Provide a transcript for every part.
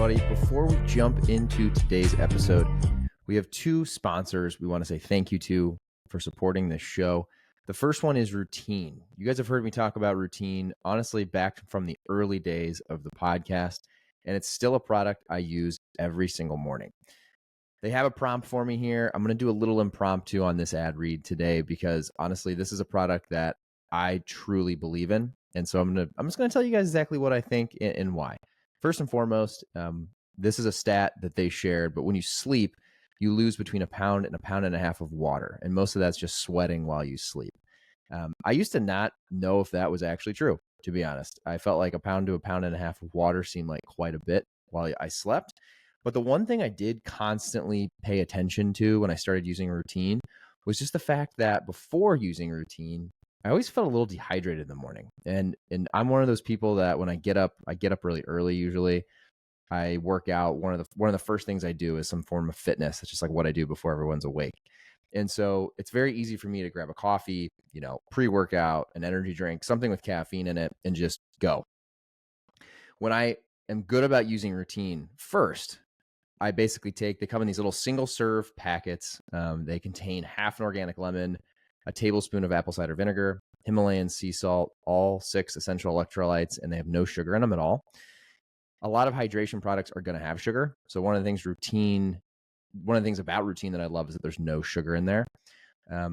everybody. Before we jump into today's episode, we have two sponsors we want to say thank you to for supporting this show. The first one is Routine. You guys have heard me talk about Routine, honestly, back from the early days of the podcast, and it's still a product I use every single morning. They have a prompt for me here. I'm going to do a little impromptu on this ad read today because honestly, this is a product that I truly believe in. And so I'm just going to tell you guys exactly what I think and why. First and foremost, this is a stat that they shared, but when you sleep, you lose between a pound and a half of water. And most of that's just sweating while you sleep. I used to not know if that was actually true, to be honest. I felt like a pound to a pound and a half of water seemed like quite a bit while I slept. But the one thing I did constantly pay attention to when I started using Routine was just the fact that before using Routine, I always felt a little dehydrated in the morning. And I'm one of those people that when I get up really early usually. I work out. One of the first things I do is some form of fitness. It's just like what I do before everyone's awake. And so it's very easy for me to grab a coffee, pre-workout, an energy drink, something with caffeine in it, and just go. When I am good about using Routine, first, I basically they come in these little single serve packets. They contain half an organic lemon, a tablespoon of apple cider vinegar, Himalayan sea salt, all 6 essential electrolytes, and they have no sugar in them at all. A lot of hydration products are going to have sugar. So one of the things about Routine that I love is that there's no sugar in there.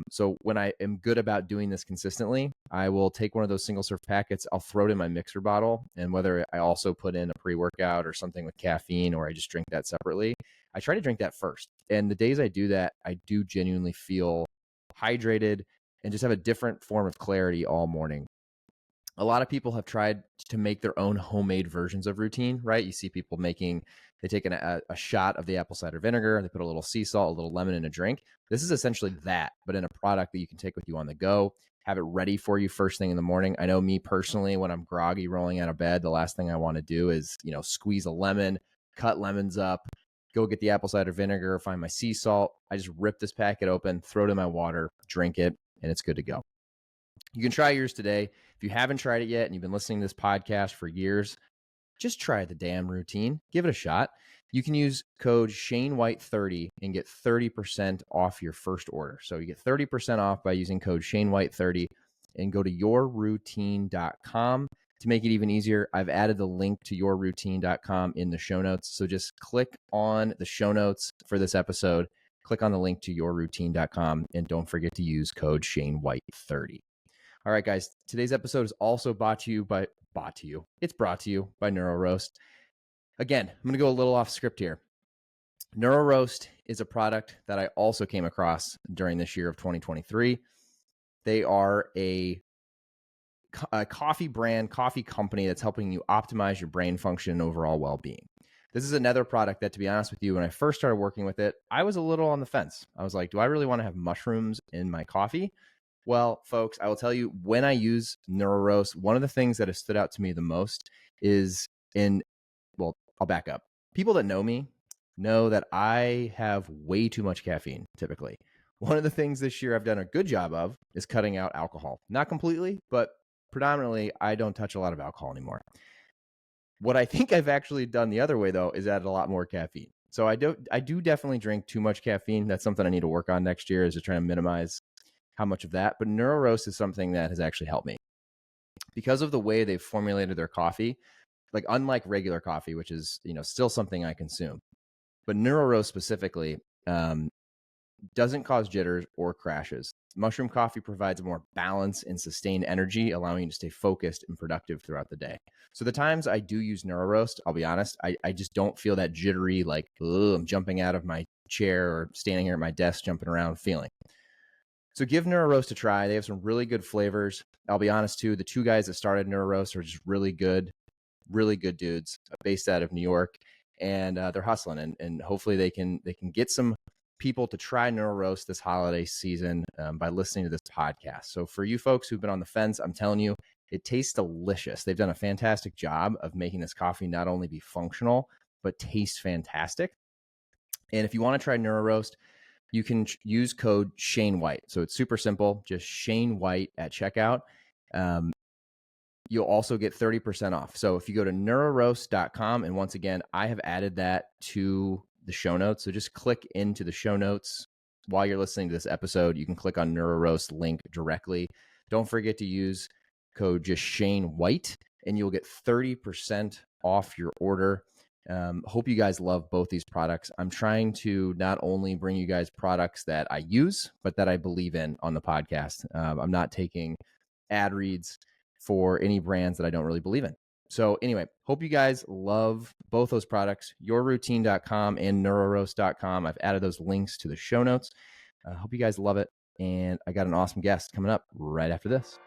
So when I am good about doing this consistently, I will take one of those single serve packets, I'll throw it in my mixer bottle, and whether I also put in a pre-workout or something with caffeine or I just drink that separately, I try to drink that first. And the days I do that, I do genuinely feel hydrated and just have a different form of clarity all morning. A lot of people have tried to make their own homemade versions of Routine, right? You see people they take a shot of the apple cider vinegar, they put a little sea salt, a little lemon in a drink. This is essentially that, but in a product that you can take with you on the go, have it ready for you first thing in the morning. I know me personally, when I'm groggy rolling out of bed, the last thing I want to do is, squeeze a lemon, cut lemons up, go get the apple cider vinegar, find my sea salt. I just rip this packet open, throw it in my water, drink it, and it's good to go. You can try yours today. If you haven't tried it yet and you've been listening to this podcast for years, just try the damn Routine. Give it a shot. You can use code ShaneWhite30 and get 30% off your first order. So you get 30% off by using code ShaneWhite30 and go to yourroutine.com. To make it even easier, I've added the link to yourroutine.com in the show notes. So just click on the show notes for this episode, click on the link to yourroutine.com, and don't forget to use code ShaneWhite30. All right, guys, today's episode is also brought to you by NeuroRoast. Again, I'm going to go a little off script here. NeuroRoast is a product that I also came across during this year of 2023. They are a coffee company that's helping you optimize your brain function and overall well-being. This is another product that, to be honest with you, when I first started working with it, I was a little on the fence. I was like, do I really want to have mushrooms in my coffee? Well, folks, I will tell you, when I use NeuroRoast, one of the things that has stood out to me the most is I'll back up. People that know me know that I have way too much caffeine, typically. One of the things this year I've done a good job of is cutting out alcohol. Not completely, but predominantly, I don't touch a lot of alcohol anymore. What I think I've actually done the other way, though, is add a lot more caffeine. So I do definitely drink too much caffeine. That's something I need to work on next year, is to try to minimize how much of that. But NeuroRoast is something that has actually helped me because of the way they've formulated their coffee. Like, unlike regular coffee, which is, still something I consume, but NeuroRoast specifically doesn't cause jitters or crashes. Mushroom coffee provides more balance and sustained energy, allowing you to stay focused and productive throughout the day. So the times I do use NeuroRoast, I'll be honest, I just don't feel that jittery, like, I'm jumping out of my chair or standing here at my desk jumping around feeling. So give NeuroRoast a try. They have some really good flavors. I'll be honest too, the two guys that started NeuroRoast are just really good dudes based out of New York, and they're hustling, and hopefully they can get some people to try NeuroRoast this holiday season by listening to this podcast. So for you folks who've been on the fence, I'm telling you, it tastes delicious. They've done a fantastic job of making this coffee not only be functional, but taste fantastic. And if you want to try NeuroRoast, you can use code ShaneWhite. So it's super simple, just ShaneWhite at checkout. you'll also get 30% off. So if you go to neuroroast.com, and once again, I have added that to the show notes. So just click into the show notes while you're listening to this episode. You can click on NeuroRoast link directly. Don't forget to use code just Shane White, and you'll get 30% off your order. Hope you guys love both these products. I'm trying to not only bring you guys products that I use, but that I believe in on the podcast. I'm not taking ad reads for any brands that I don't really believe in. So anyway, hope you guys love both those products, yourroutine.com and neuroroast.com. I've added those links to the show notes. I hope you guys love it. And I got an awesome guest coming up right after this.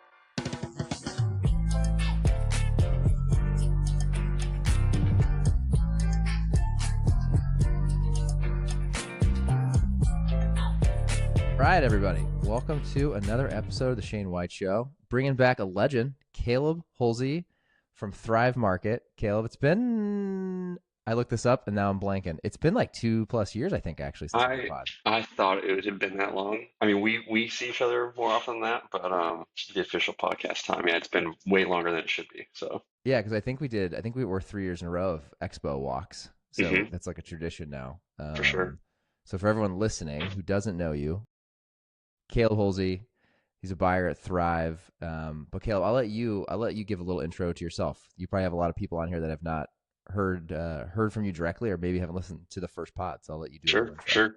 All right, everybody. Welcome to another episode of the Shane White Show. Bringing back a legend, Caleb Hulsey from Thrive Market. Caleb, it's been, I looked this up and now I'm blanking. It's been like 2+ years, I think, actually, since we did the pod. I thought it had been that long. I mean, we see each other more often than that, but the official podcast time, yeah, it's been way longer than it should be. So Yeah, because I think we were 3 years in a row of expo walks. So hmm that's like a tradition now. for sure. So for everyone listening who doesn't know you, Caleb Hulsey, he's a buyer at Thrive. But Caleb, I'll let you give a little intro to yourself. You probably have a lot of people on here that have not heard from you directly, or maybe haven't listened to the first pod. So I'll let you do a little Sure, intro.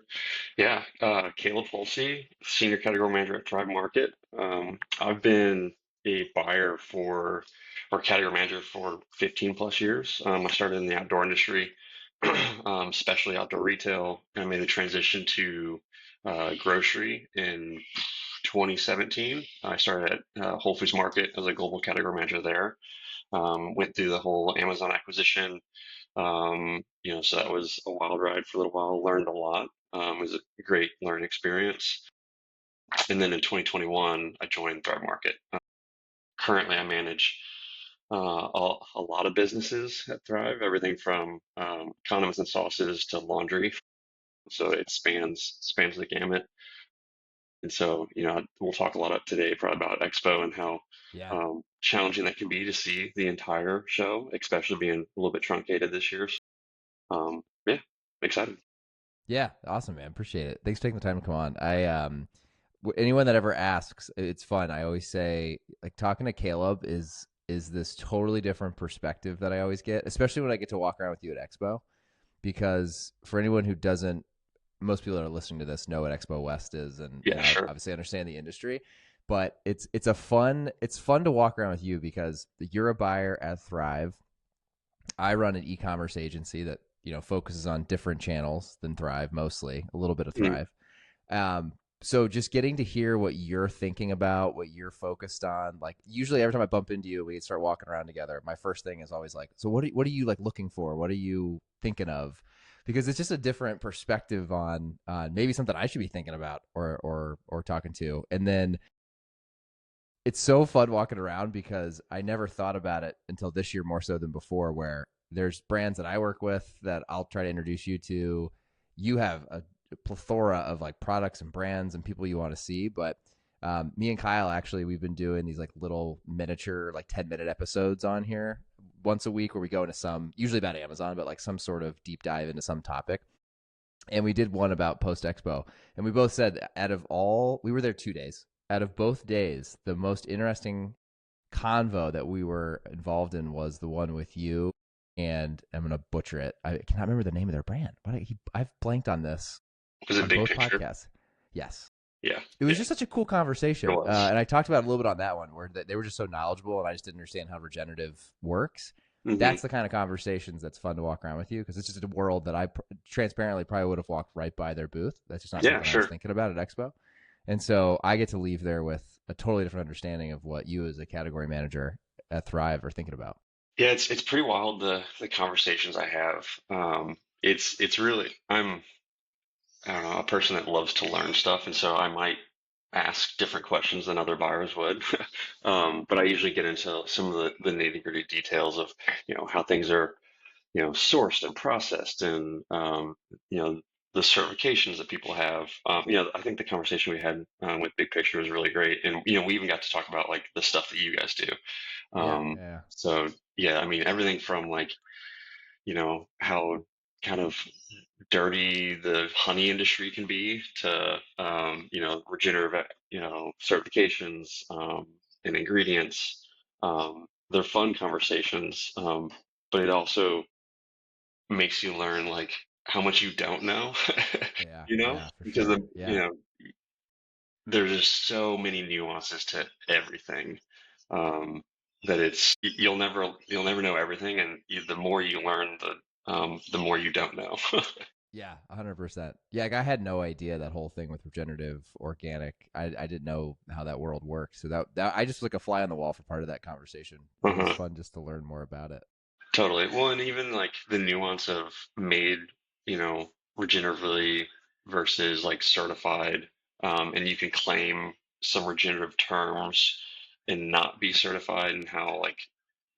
sure. Yeah, Caleb Hulsey, Senior Category Manager at Thrive Market. I've been a buyer or category manager for 15 plus years. I started in the outdoor industry, especially outdoor retail, and I made the transition to grocery in 2017. I started at Whole Foods Market as a global category manager there. Went through the whole Amazon acquisition. So that was a wild ride for a little while. Learned a lot. It was a great learning experience. And then in 2021, I joined Thrive Market. Currently, I manage a lot of businesses at Thrive, everything from condiments and sauces to laundry. So it spans the gamut. And so, we'll talk a lot up today probably about Expo and how Yeah. challenging that can be to see the entire show, especially being a little bit truncated this year. So, yeah, excited. Yeah, awesome, man. Appreciate it. Thanks for taking the time to come on. Anyone that ever asks, it's fun. I always say, like, talking to Caleb is this totally different perspective that I always get, especially when I get to walk around with you at Expo. Because for anyone who doesn't, most people that are listening to this know what Expo West is, Yeah, and sure. obviously understand the industry. But it's fun to walk around with you because you're a buyer at Thrive. I run an e-commerce agency that focuses on different channels than Thrive, mostly a little bit of Mhm. Thrive. So just getting to hear what you're thinking about, what you're focused on. Like usually every time I bump into you, we start walking around together. My first thing is always like, so what are you like looking for? What are you thinking of? Because it's just a different perspective on maybe something I should be thinking about or talking to. And then it's so fun walking around because I never thought about it until this year more so than before, where there's brands that I work with that I'll try to introduce you to. You have a plethora of like products and brands and people you want to see. But me and Kyle, actually, we've been doing these like little miniature, like 10-minute episodes on here once a week where we go into some, usually about Amazon, but like some sort of deep dive into some topic. And we did one about post expo. And we both said, out of all, we were there 2 days. Out of both days, the most interesting convo that we were involved in was the one with you. And I'm going to butcher it. I cannot remember the name of their brand. I've blanked on this Was it on big both picture? podcasts. Yes. Yeah, It was yeah, just such a cool it conversation. was. And I talked about it a little bit on that one where they were just so knowledgeable and I just didn't understand how regenerative works. hmm That's the kind of conversations that's fun to walk around with you because it's just a world that I transparently probably would have walked right by their booth. That's just not Yeah, something I was sure. thinking about at Expo. And so I get to leave there with a totally different understanding of what you as a category manager at Thrive are thinking about. Yeah, it's pretty wild the conversations I have. It's really I don't know, a person that loves to learn stuff, and so I might ask different questions than other buyers would. But I usually get into some of the nitty-gritty details of, how things are, sourced and processed and, you know, the certifications that people have. I think the conversation we had with Big Picture was really great, and we even got to talk about like the stuff that you guys do. Yeah, Um, yeah, so yeah, I mean everything from like how kind of dirty the honey industry can be to regenerative certifications and ingredients. They're fun conversations, but it also makes you learn like how much you don't know, yeah, yeah, for because sure. Yeah, there's just so many nuances to everything, um, that you'll never know everything, and the more you learn, the more you don't know. yeah, 100%. Yeah, like I had no idea that whole thing with regenerative organic. I didn't know how that world works. So that I just was like a fly on the wall for part of that conversation. But it was Uh-huh. fun just to learn more about it. Totally. Well, and even like the nuance of made, regeneratively versus like certified, and you can claim some regenerative terms and not be certified, and how like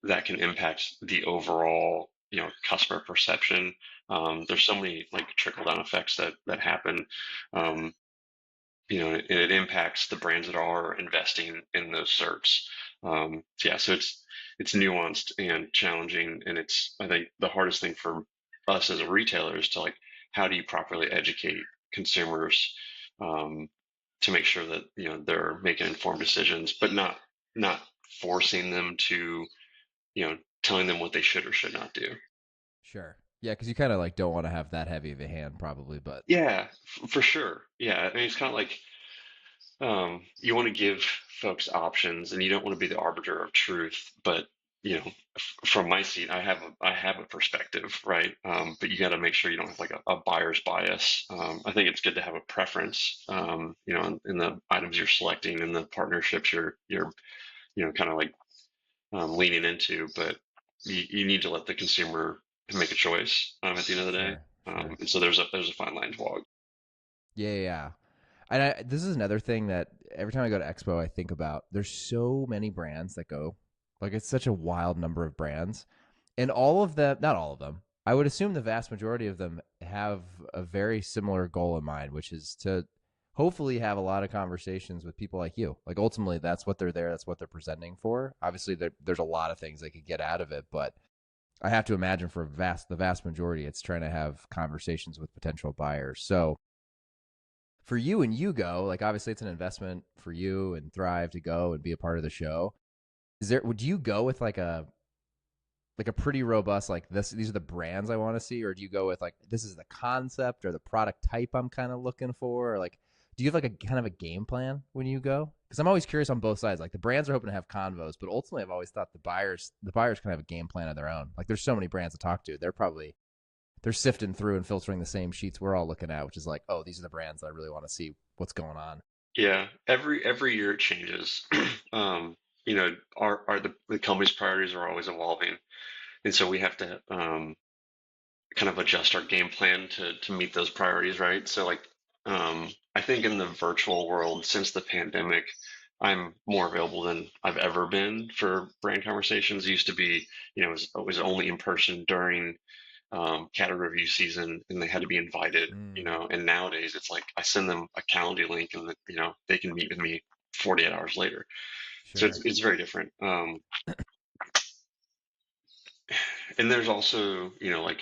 that can impact the overall, customer perception. There's so many like trickle down effects that happen. Um, and it impacts the brands that are investing in those certs. Yeah, so it's nuanced and challenging, and it's, I think, the hardest thing for us as a retailer is to like, how do you properly educate consumers, um, to make sure that they're making informed decisions, but not forcing them to, telling them what they should or should not do. Sure. Yeah, because you kind of like don't want to have that heavy of a hand, probably. But Yeah, for sure. Yeah, I mean, it's kind of like, you want to give folks options, and you don't want to be the arbiter of truth. But from my seat, I have a perspective, right? But you got to make sure you don't have like a buyer's bias. I think it's good to have a preference, in the items you're selecting and the partnerships you're kind of like leaning into. But you need to let the consumer make a choice, at the end of the day. sure, sure. And so there's a fine line to walk. Yeah, yeah, yeah. And this is another thing that every time I go to Expo, I think about. There's so many brands that go, like it's such a wild number of brands, and all of them, not all of them. I would assume the vast majority of them have a very similar goal in mind, which is to hopefully have a lot of conversations with people like you. Like ultimately, that's what they're there. That's what they're presenting for. Obviously, there's a lot of things they could get out of it, but I have to imagine for the vast majority, it's trying to have conversations with potential buyers. So for you and you go, like obviously it's an investment for you and Thrive to go and be a part of the show. Would you go with like a pretty robust like these are the brands I want to see, or do you go with like this is the concept or the product type I'm kind of looking for, or like do you have like a kind of a game plan when you go? Because I'm always curious on both sides. Like the brands are hoping to have convos, but ultimately I've always thought the buyers kind of have a game plan of their own. Like there's so many brands to talk to. They're sifting through and filtering the same sheets we're all looking at, which is like, oh, these are the brands that I really want to see what's going on. Yeah, every year it changes. Um, our the company's priorities are always evolving, and so we have to, kind of adjust our game plan to meet those priorities, right? So like, I think in the virtual world since the pandemic, I'm more available than I've ever been for brand conversations. It used to be, it was only in person during category review season, and they had to be invited, Mm, and nowadays it's like I send them a calendar link, and they can meet with me 48 hours later. So it's, sure. it's very different. And there's also, like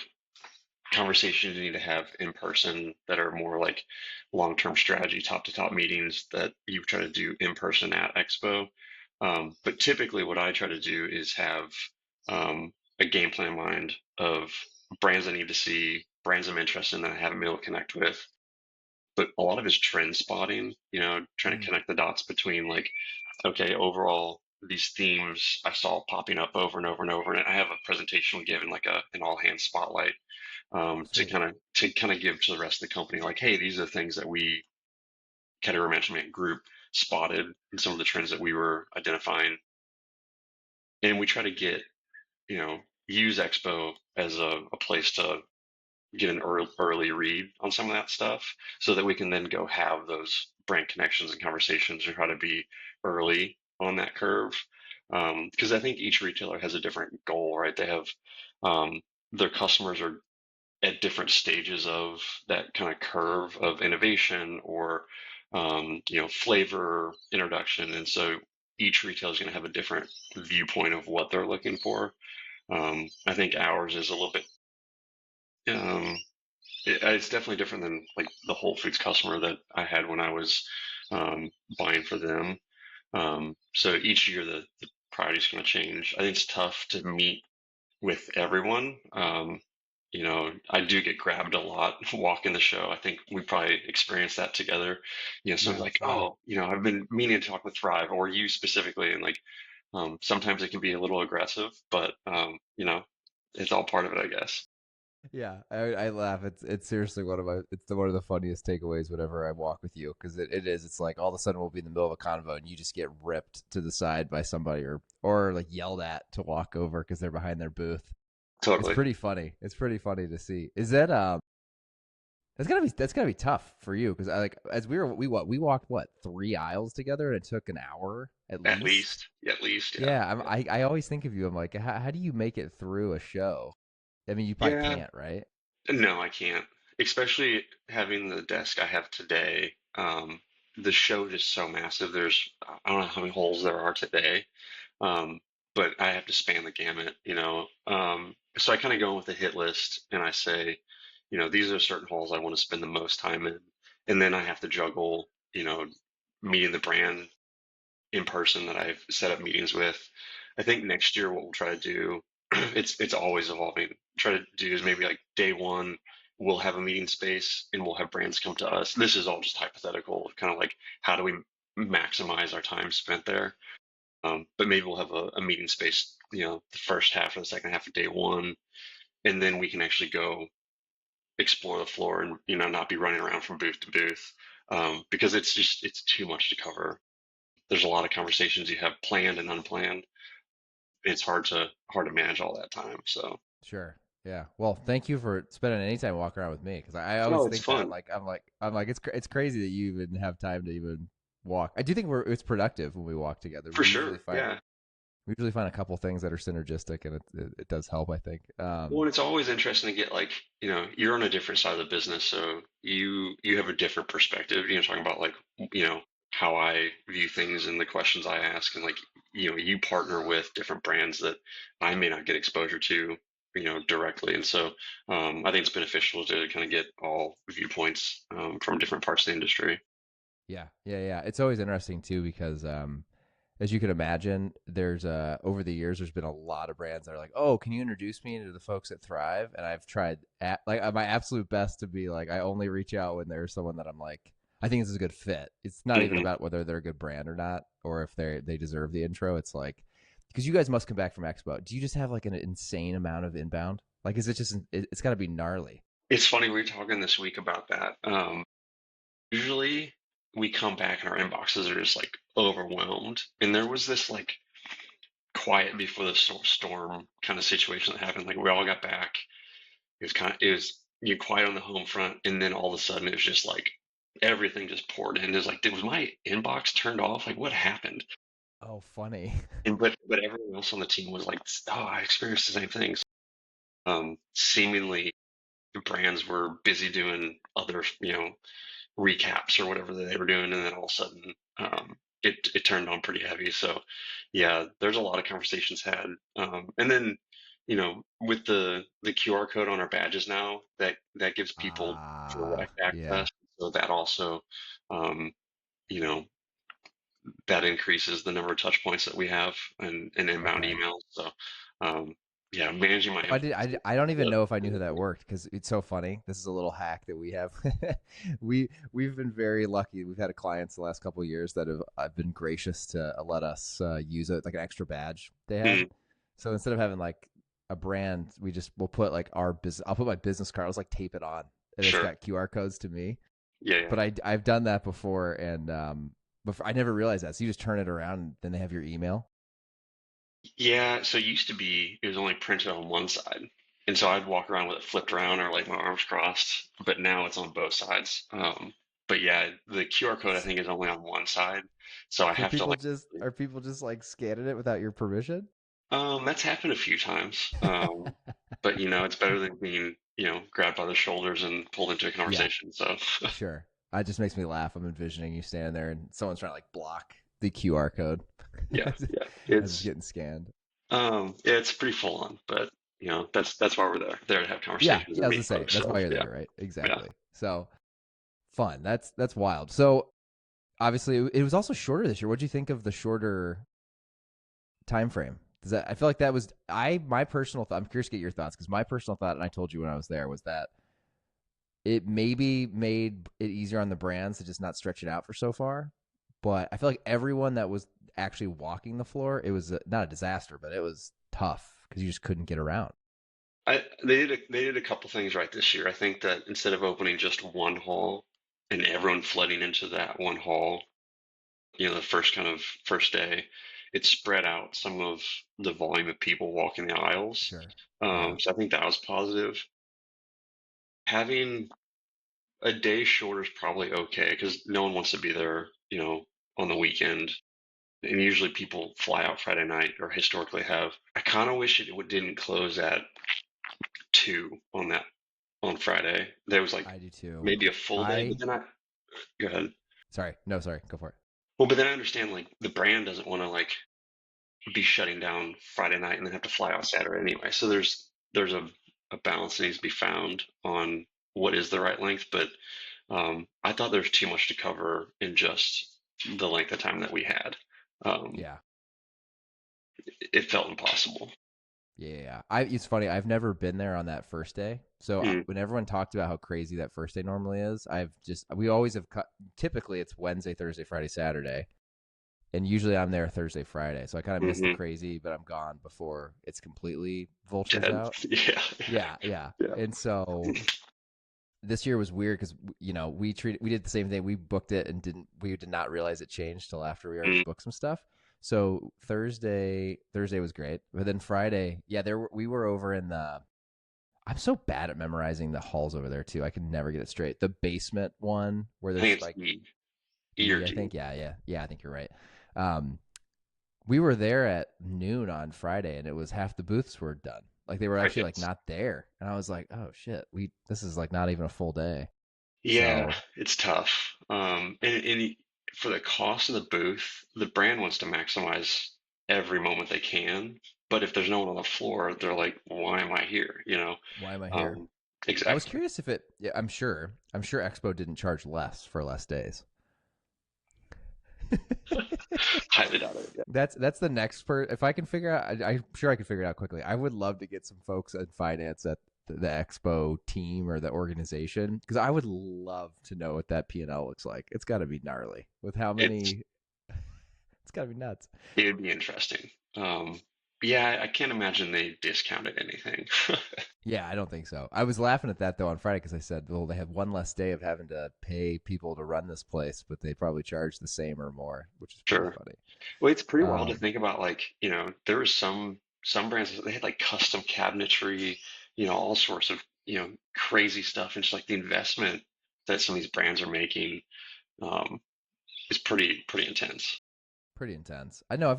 conversations you need to have in person that are more like long-term strategy, top to top meetings that you try to do in person at Expo. But typically what I try to do is have, a game plan in mind of brands I need to see, brands I'm interested in that I haven't been able to connect with. But a lot of it's trend spotting, trying to Mm, connect the dots between like, okay, overall, these themes I saw popping up over and over and over. And I have a presentation we give in like an all hands spotlight, to sweet. kind of give to the rest of the company, like, hey, these are the things that we category management group spotted and some of the trends that we were identifying. And we try to you know, use Expo as a place to get an early read on some of that stuff so that we can then go have those brand connections and conversations and try to be early on that curve. Because I think each retailer has a different goal, right? They have, their customers are at different stages of that kind of curve of innovation or flavor introduction, and so each retailer is going to have a different viewpoint of what they're looking for. I think ours is a little bit. Um, it's definitely different than like the Whole Foods customer that I had when I was buying for them. So each year the priority is going to change. I think it's tough to meet with everyone. I do get grabbed a lot walking the show. I think we probably experienced that together. Someone's Yeah, like, funny. oh, I've been meaning to talk with Thrive or you specifically. And like, sometimes it can be a little aggressive, but, it's all part of it, I guess. Yeah, I laugh. It's seriously one of the funniest takeaways whenever I walk with you because it is. It's like all of a sudden we'll be in the middle of a convo and you just get ripped to the side by somebody or like yelled at to walk over because they're behind their booth. It's Totally. pretty funny. It's pretty funny to see. Is that that's gotta be tough for you because I like as we walked what 3 aisles together and it took an hour at At least. least, at least, yeah. Yeah, Yeah. I always think of you. I'm like, how do you make it through a show? I mean, you probably Yeah. can't, right? No, I can't. Especially having the desk I have today. The show is so massive. I don't know how many holes there are today. Um, but I have to span the gamut. So I kind of go in with a hit list and I say, these are certain holes I want to spend the most time in. And then I have to juggle, meeting the brand in person that I've set up meetings with. I think next year what we'll try to do, it's always evolving. Try to do is maybe like day one, we'll have a meeting space and we'll have brands come to us. This is all just hypothetical, kind of like how do we maximize our time spent there. But maybe we'll have a meeting space, the first half or the second half of day one, and then we can actually go explore the floor and not be running around from booth to booth because it's too much to cover. There's a lot of conversations you have planned and unplanned. It's hard to manage all that time. So, Sure. Yeah. Well, thank you for spending any time walking around with me because I always oh, it's think that fun I'm like it's crazy that you even have time to even walk. I do think it's productive when we walk together. for sure. Yeah. We usually find a couple things that are synergistic and it does help. I think. Well, and it's always interesting to get like, you're on a different side of the business, so you have a different perspective. Talking about like, how I view things and the questions I ask, and like, you partner with different brands that I may not get exposure to, directly, and so I think it's beneficial to kind of get all viewpoints from different parts of the industry. Yeah. Yeah. Yeah. It's always interesting too because as you can imagine, there's over the years there's been a lot of brands that are like, "Oh, can you introduce me to the folks at Thrive?" And I've tried my absolute best to be like, I only reach out when there's someone that I'm like, I think this is a good fit. It's not even Hmm. about whether they're a good brand or not, or if they deserve the intro. It's like because you guys must come back from Expo. Do you just have like an insane amount of inbound? Like, is it just it's got to be gnarly? It's funny, we were talking this week about that. Usually we come back and our inboxes are just like overwhelmed. And there was this like quiet before the storm kind of situation that happened. Like we all got back. It was you quiet on the home front, and then all of a sudden it was just like everything just poured in. It was like, was my inbox turned off? Like what happened? Oh, funny. And but everyone else on the team was like, oh, I experienced the same things. Seemingly brands were busy doing other, recaps or whatever that they were doing, and then all of a sudden, it turned on pretty heavy. So, yeah, there's a lot of conversations had, and then with the QR code on our badges now, that gives people Ah, direct yeah. access. So that also, um, you know, that increases the number of touch points that we have and inbound Okay. emails. So, um, yeah, managing my I, inbox did, is I don't even the, know if I knew how that worked because it's so funny. This is a little hack that we have. We've been very lucky. We've had clients the last couple of years that have been gracious to let us use it like an extra badge they have. mm, So instead of having like a brand, we'll put like our business. I'll put my business card. I'll just like tape it on, and it's sure, got QR codes to me. yeah, yeah. But I've done that before, and before I never realized that. So you just turn it around, and then they have your email. Yeah, so it used to be it was only printed on one side. And so I'd walk around with it flipped around or like my arms crossed, but now it's on both sides. But yeah, the QR code I think is only on one side. So I So have to like are people just like scanning it without your permission? that's happened a few times. But it's better than being grabbed by the shoulders and pulled into a Yeah, conversation. So sure. It just makes me laugh. I'm envisioning you standing there and someone's trying to like block the QR code yeah, as yeah, it's getting scanned. yeah, it's pretty full on, but that's why we're there to have Yeah, conversations yeah, I and was gonna meet say folks. that's So why you're yeah, there, right? yeah. Exactly. So fun. That's wild. So obviously, it was also shorter this year. What do you think of the shorter time frame? Does that? I feel like that was I my personal thought. I'm curious to get your thoughts because my personal thought, and I told you when I was there, was that it maybe made it easier on the brands to just not stretch it out for so far. But I feel like everyone that was actually walking the floor, it was not a disaster, but it was tough because you just couldn't get around. They did a couple things right this year. I think that instead of opening just one hall and everyone flooding into that one hall, the first kind of first day, it spread out some of the volume of people walking the aisles. Sure. Yeah. So I think that was positive. Having a day shorter is probably okay because no one wants to be there, on the weekend. And usually people fly out Friday night or historically have. I kind of wish it didn't close at 2 on Friday. There was like I do too. maybe a full day, but I then go ahead. sorry, no, sorry, go for it. Well, but then I understand like the brand doesn't want to like be shutting down Friday night and then have to fly out Saturday anyway. So there's a balance that needs to be found on what is the right length. But I thought there's too much to cover in just the length of time that we had. Um, Yeah. it felt impossible. Yeah. It's funny. I've never been there on that first day. So Mm, when everyone talked about how crazy that first day normally is, we always have cut. Typically, it's Wednesday, Thursday, Friday, Saturday, and usually I'm there Thursday, Friday. So I kind of miss the hmm crazy, but I'm gone before it's completely vultures Dead. out. Yeah. Yeah, yeah. Yeah. And so this year was weird because we did the same thing. We booked it and we did not realize it changed till after we already Mm, booked some stuff. So Thursday was great, but then Friday, yeah, we were over in the. I'm so bad at memorizing the halls over there too. I can never get it straight. The basement one where I think there's it's like E or I D. think yeah. I think you're right. Um, we were there at noon on Friday, and it was half the booths were done. Like they were actually like Crickets. not there, and I was like, oh shit, we this is like not even a full day. Yeah, So it's tough. And for the cost of the booth, the brand wants to maximize every moment they can. But if there's no one on the floor, they're like, why am I here? why am I here? Um, I was exactly. curious if it. Yeah, I'm sure Expo didn't charge less for less days. Highly doubt it. Yeah. That's the next part. If I can figure out, I'm sure I can figure it out quickly. I would love to get some folks in finance at the Expo team or the organization because I would love to know what that P&L looks like. It's got to be gnarly with how It's many. It's got to be nuts. it would be interesting. Yeah, I can't imagine they discounted anything. Yeah, I don't think so. I was laughing at that though on Friday because I said, well, they have one less day of having to pay people to run this place, but they probably charge the same or more, which is pretty Sure. funny. Well, it's pretty wild to Um, think about. Like, there was some brands that they had like custom cabinetry, all sorts of crazy stuff, and just like the investment that some of these brands are making um, is pretty intense. Pretty intense. I know.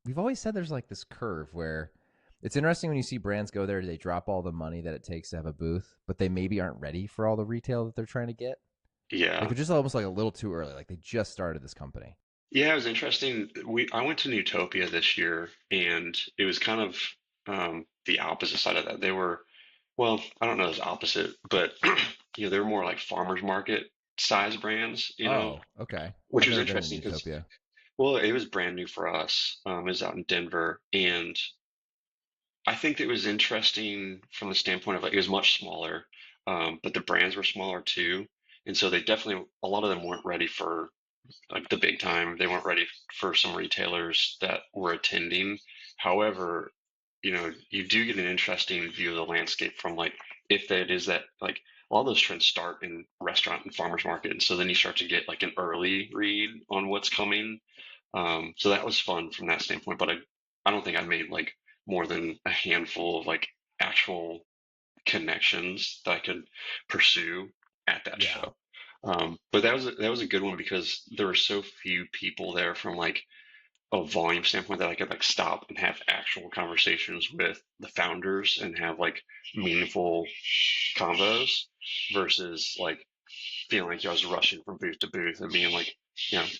We've always said there's like this curve where it's interesting when you see brands go there, they drop all the money that it takes to have a booth, but they maybe aren't ready for all the retail that they're trying to get. Like Yeah, they're just almost like a little too early. Like they just started this company. yeah, it was interesting. I went to Newtopia this year, and it was kind of the opposite side of that. They were, well, I don't know, it's opposite, but they were more like farmers market size brands, Oh, okay. which I've was never been to interesting because, Utopia. well, it was brand new for us. It was out in Denver, and I think it was interesting from the standpoint of like it was much smaller, but the brands were smaller too, and so they definitely a lot of them weren't ready for like the big time. They weren't ready for some retailers that were attending. However, you do get an interesting view of the landscape from like if that is that like a lot of those trends start in restaurant and farmers market, and so then you start to get like an early read on what's coming. So that was fun from that standpoint, but I don't think I made like more than a handful of like actual connections that I could pursue at that Yeah. show. But that was a good one because there were so few people there from like a volume standpoint that I could like stop and have actual conversations with the founders and have like meaningful convos versus like feeling like I was rushing from booth to booth and being like,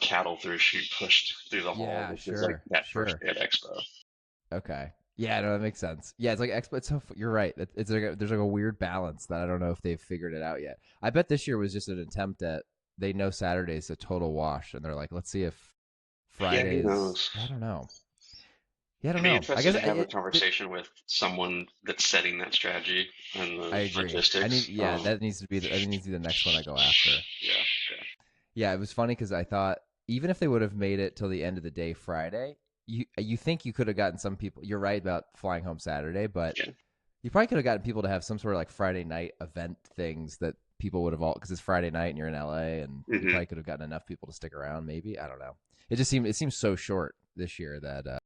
cattle through a chute pushed through the hall, Yeah, which was like sure, that first sure. day at Expo. Okay. Yeah, no, that makes sense. Yeah, it's like expo. It's so you're right. It's like there's like a weird balance that I don't know if they've figured it out yet. I bet this year was just an attempt at they know Saturday's a total wash, and they're like, let's see if Yeah, who Fridays. knows? I don't know. Yeah, I don't It'd be know. I interesting guess to have a conversation with someone that's setting that strategy and I the agree. I need. logistics. Yeah, that needs to be. That needs to be the next one I go after. Yeah, Yeah, it was funny because I thought even if they would have made it till the end of the day Friday, you think you could have gotten some people. You're right about flying home Saturday, but yeah, you probably could have gotten people to have some sort of like Friday night event things that people would have all because it's Friday night and you're in LA, and yeah. you probably could have gotten enough people to stick around. Maybe I don't know. It seems so short this year that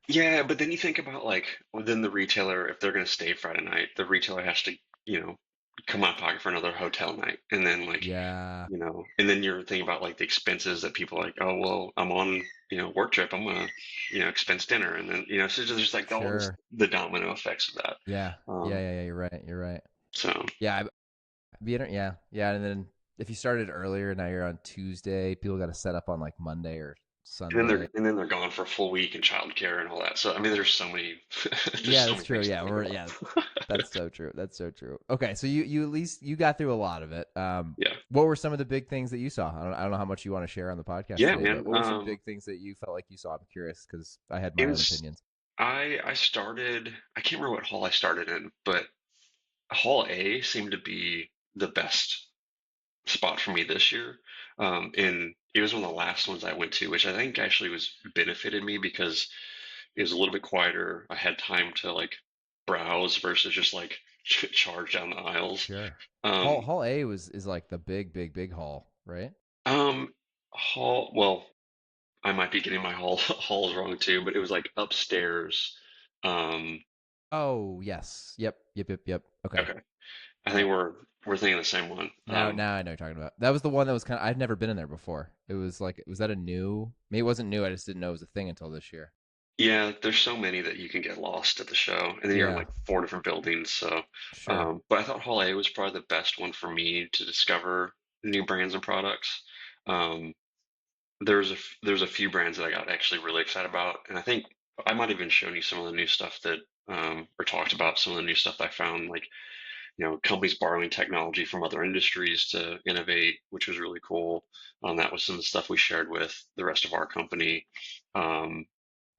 Yeah, but then you think about like within the retailer, if they're going to stay Friday night, the retailer has to, you know, come out of pocket for another hotel night, and then like, yeah, and then you're thinking about like the expenses that people are like, oh well, I'm on, work trip, I'm gonna, expense dinner, and then so there's like all this sure, the domino effects of that. yeah, yeah, Um, yeah, yeah. You're right. You're right. so Yeah, yeah, yeah. And then if you started earlier, now you're on Tuesday. People got to set up on like Monday or and then Sunday. they're gone for a full week in childcare and all that. So I mean, there's so many there's Yeah, so that's many true. things to Yeah, think yeah, about. that's so true. That's so true. Okay, so you at least you got through a lot of it. Yeah, What were some of the big things that you saw? I don't know how much you want to share on the podcast yeah, today, man. but what were some big things that you felt like you saw? I'm curious because I had It my own was opinions. I started. I can't remember what hall I started in, but Hall A seemed to be the best spot for me this year. And it was one of the last ones I went to, which I think actually was benefited me because it was a little bit quieter. I had time to like browse versus just like charge down the aisles. Sure. Um, Hall A was is like the big hall, right? um, hall. Well, I might be getting my halls wrong too, but it was like upstairs. Um, Oh yes. Yep. Okay. okay, I think Yep. we're thinking the same one. Now I know what you're talking about. That was the one that was kind of I'd never been in there before. It was like was that a new? Maybe it wasn't new. I just didn't know it was a thing until this year. Yeah, there's so many that you can get lost at the show, and then you're in Yeah. like four different buildings. So, Sure. but I thought Hall A was probably the best one for me to discover new brands and products. Um, there's a few brands that I got actually really excited about, and I think I might have even shown you some of the new stuff that or talked about some of the new stuff I found, like companies borrowing technology from other industries to innovate, which was really cool. That was some of the stuff we shared with the rest of our company. Um,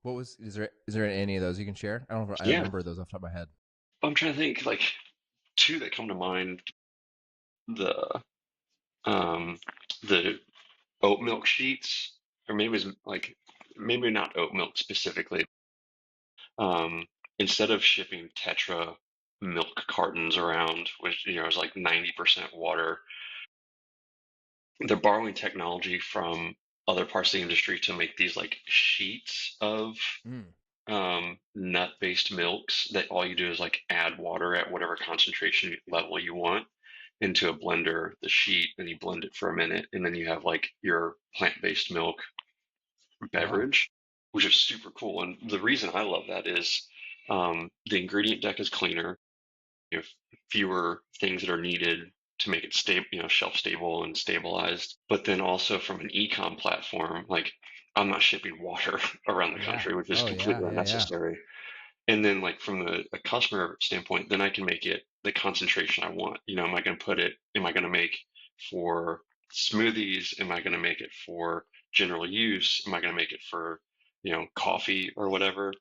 What was is there any of those you can share? I don't yeah, remember those off the top of my head. I'm trying to think like two that come to mind. The um the oat milk sheets, or maybe it's like maybe not oat milk specifically. Um, Instead of shipping Tetra milk cartons around, which is like 90% water, they're borrowing technology from other parts of the industry to make these like sheets of Mm. nut-based milks that all you do is like add water at whatever concentration level you want into a blender, the sheet, and you blend it for a minute, and then you have like your plant-based milk Wow. beverage, which is super cool. And the reason I love that is the ingredient deck is cleaner. You have fewer things that are needed to make it stable, shelf stable and stabilized. But then also from an e-com platform, like I'm not shipping water around the Yeah. country, which is Oh yeah. completely Yeah. unnecessary. And then like from a customer standpoint, then I can make it the concentration I want. Am I going to make for smoothies? Am I going to make it for general use? Am I going to make it for, coffee or whatever?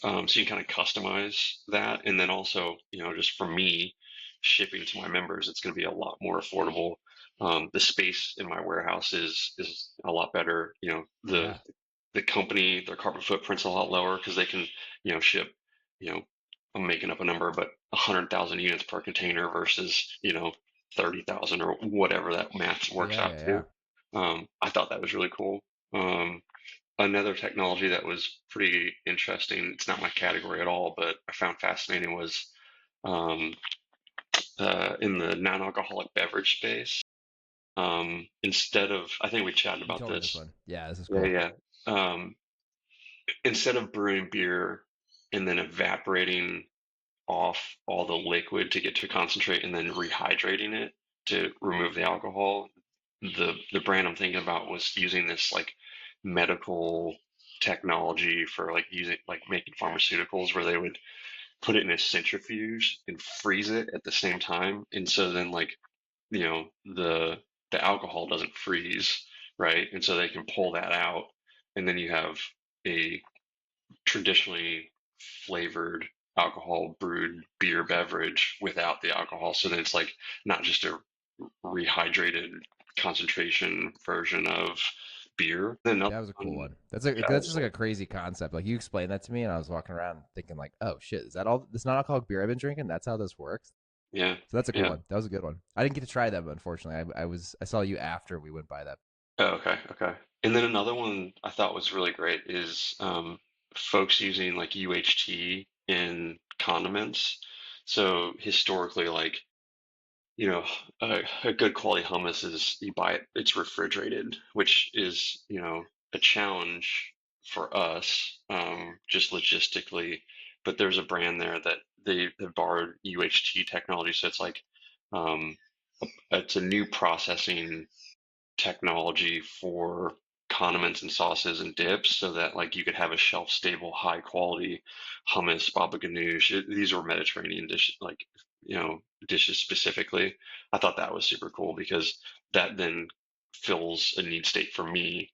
So you can kind of customize that. And then also, just for me shipping to my members, it's going to be a lot more affordable. The space in my warehouse is a lot better. Yeah. The company, their carbon footprint's a lot lower because they can, ship, you know, I'm making up a number, but 100,000 units per container versus, 30,000 or whatever that math works Yeah. out Yeah. Yeah. to. I thought that was really cool. Another technology that was pretty interesting, it's not my category at all, but I found fascinating was um, in the non-alcoholic beverage space. Instead of, I think we chatted You about told me this this. one. Yeah. This is Yeah, cool. yeah. instead of brewing beer and then evaporating off all the liquid to get to concentrate and then rehydrating it to remove the alcohol, the brand I'm thinking about was using this like medical technology for like using like making pharmaceuticals where they would put it in a centrifuge and freeze it at the same time. And so then like, the alcohol doesn't freeze, right? And so they can pull that out and then you have a traditionally flavored alcohol brewed beer beverage without the alcohol. So then it's like not just a rehydrated concentration version of beer. Then another That was a cool one, one. yeah, That's just like a crazy concept. Like you explained that to me, and I was walking around thinking like, oh shit, is that all? This non-alcoholic beer I've been drinking? That's how this works. yeah, So that's a cool yeah. one. That was a good one. I didn't get to try them, unfortunately. I saw you after we went by that. Oh, okay, okay. And then another one I thought was really great is folks using like UHT in condiments. So historically, like you know, a good quality hummus is you buy it, it's refrigerated, which is, a challenge for us, just logistically. But there's a brand there that they have borrowed UHT technology. So it's like, um, it's a new processing technology for condiments and sauces and dips so that like you could have a shelf stable high quality hummus baba ganoush. These were Mediterranean dishes, like dishes specifically. I thought that was super cool because that then fills a need state for me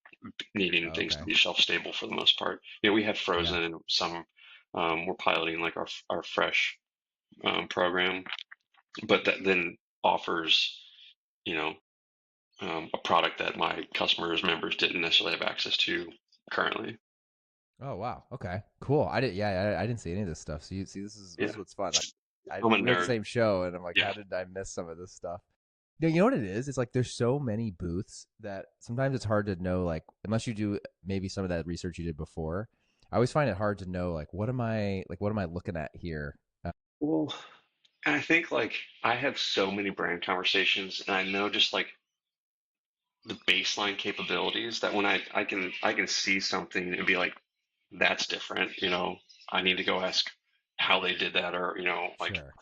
needing things to Okay. be shelf stable for the most part. We have Yeah. frozen and some, we're piloting like our fresh program, but that then offers you know a product that my customers members didn't necessarily have access to currently. Oh wow. Okay. Cool. I didn't. Yeah. I didn't see any of this stuff. So you see, this Yeah, is what's fun. I'm a We have the nerd. same show, and I'm like, Yeah. how did I miss some of this stuff? You know what it is? It's like there's so many booths that sometimes it's hard to know. Like unless you do maybe some of that research you did before, I always find it hard to know. What am I looking at here? Well, and I think like I have so many brand conversations, and I know just like the baseline capabilities that when I can see something and be like, that's different. I need to go ask how they did that, or like, Sure.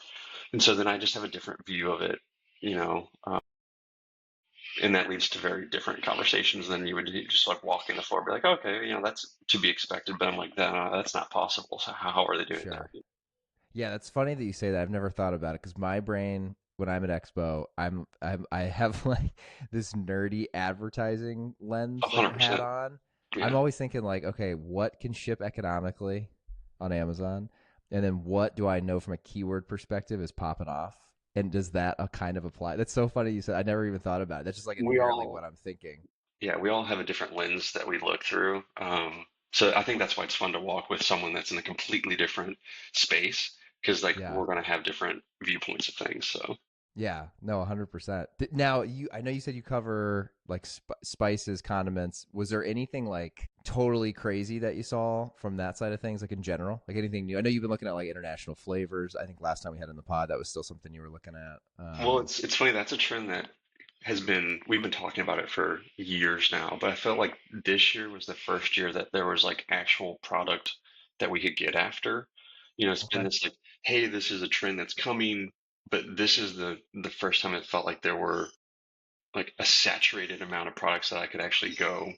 and so then I just have a different view of it. You know, and that leads to very different conversations than you would just like walking the floor and be like, okay, that's to be expected, but I'm like, no, that's not possible. So how are they doing that? Sure. Yeah, that's funny that you say that. I've never thought about it because my brain, when I'm at Expo, I have like this nerdy advertising lens like hat 100%. on. I'm Yeah. always thinking like, okay, what can ship economically on Amazon, and then what do I know from a keyword perspective is popping off, and does that kind of apply? That's so funny you said. I never even thought about it. That's just like We inherently all, what I'm thinking. yeah, we all have a different lens that we look through. So I think that's why it's fun to walk with someone that's in a completely different space because like Yeah. we're going to have different viewpoints of things. So Yeah, no, 100%. Now, I know you said you cover like spices, condiments. Was there anything like totally crazy that you saw from that side of things, like in general, like anything new? I know you've been looking at like international flavors. I think last time we had in the pod, that was still something you were looking at. well, it's funny. That's a trend that we've been talking about it for years now, but I felt like this year was the first year that there was like actual product that we could get after. It's been Okay, this like, hey, this is a trend that's coming, but this is the first time it felt like there were like a saturated amount of products that I could actually go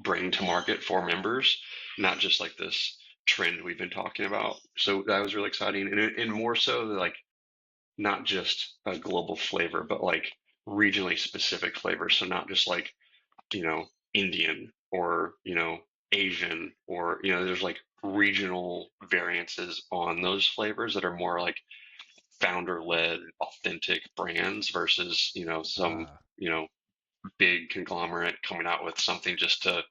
bring to market for members, not just like this trend we've been talking about. So that was really exciting, and more so like not just a global flavor, but like regionally specific flavors. So not just like, Indian or, Asian or, there's like regional variances on those flavors that are more like founder led, authentic brands versus, some, ah, you know, big conglomerate coming out with something just to,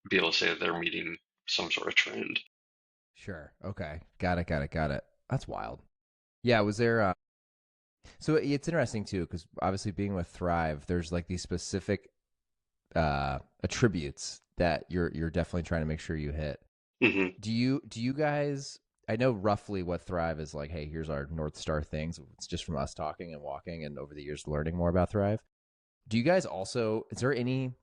be able to say that they're meeting some sort of trend. sure. Okay, got it. That's wild. Yeah, was there? So it's interesting too, because obviously being with Thrive, there's like these specific attributes that you're definitely trying to make sure you hit. Hmm. Do you guys? I know roughly what Thrive is like. Hey, here's our North Star things. It's just from us talking and walking, and over the years learning more about Thrive. Do you guys also? Is there any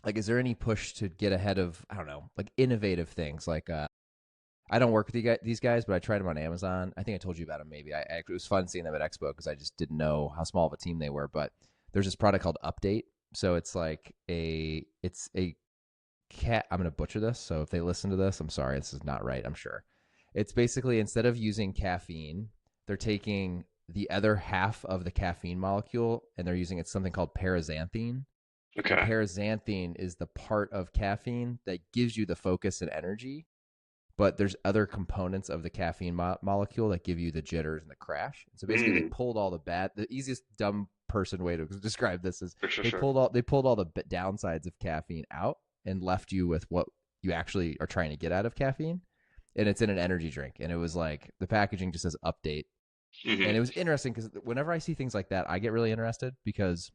Like, is there any push to get ahead of, I don't know, like innovative things? Like, I don't work with these guys, but I tried them on Amazon. I think I told you about them. Maybe it was fun seeing them at Expo because I just didn't know how small of a team they were. But there's this product called Update. So it's like it's a cat. I'm gonna butcher this. So if they listen to this, I'm sorry. This is not right. I'm sure. It's basically instead of using caffeine, they're taking the other half of the caffeine molecule and they're using it something called paraxanthine. And Okay. paraxanthine is the part of caffeine that gives you the focus and energy, but there's other components of the caffeine molecule that give you the jitters and the crash. And so basically, they Mm, pulled all the bad. The easiest dumb person way to describe this is for sure, sure. they pulled all the downsides of caffeine out and left you with what you actually are trying to get out of caffeine. And it's in an energy drink. And it was like the packaging just says update. And Hmm. it was interesting because whenever I see things like that, I get really interested because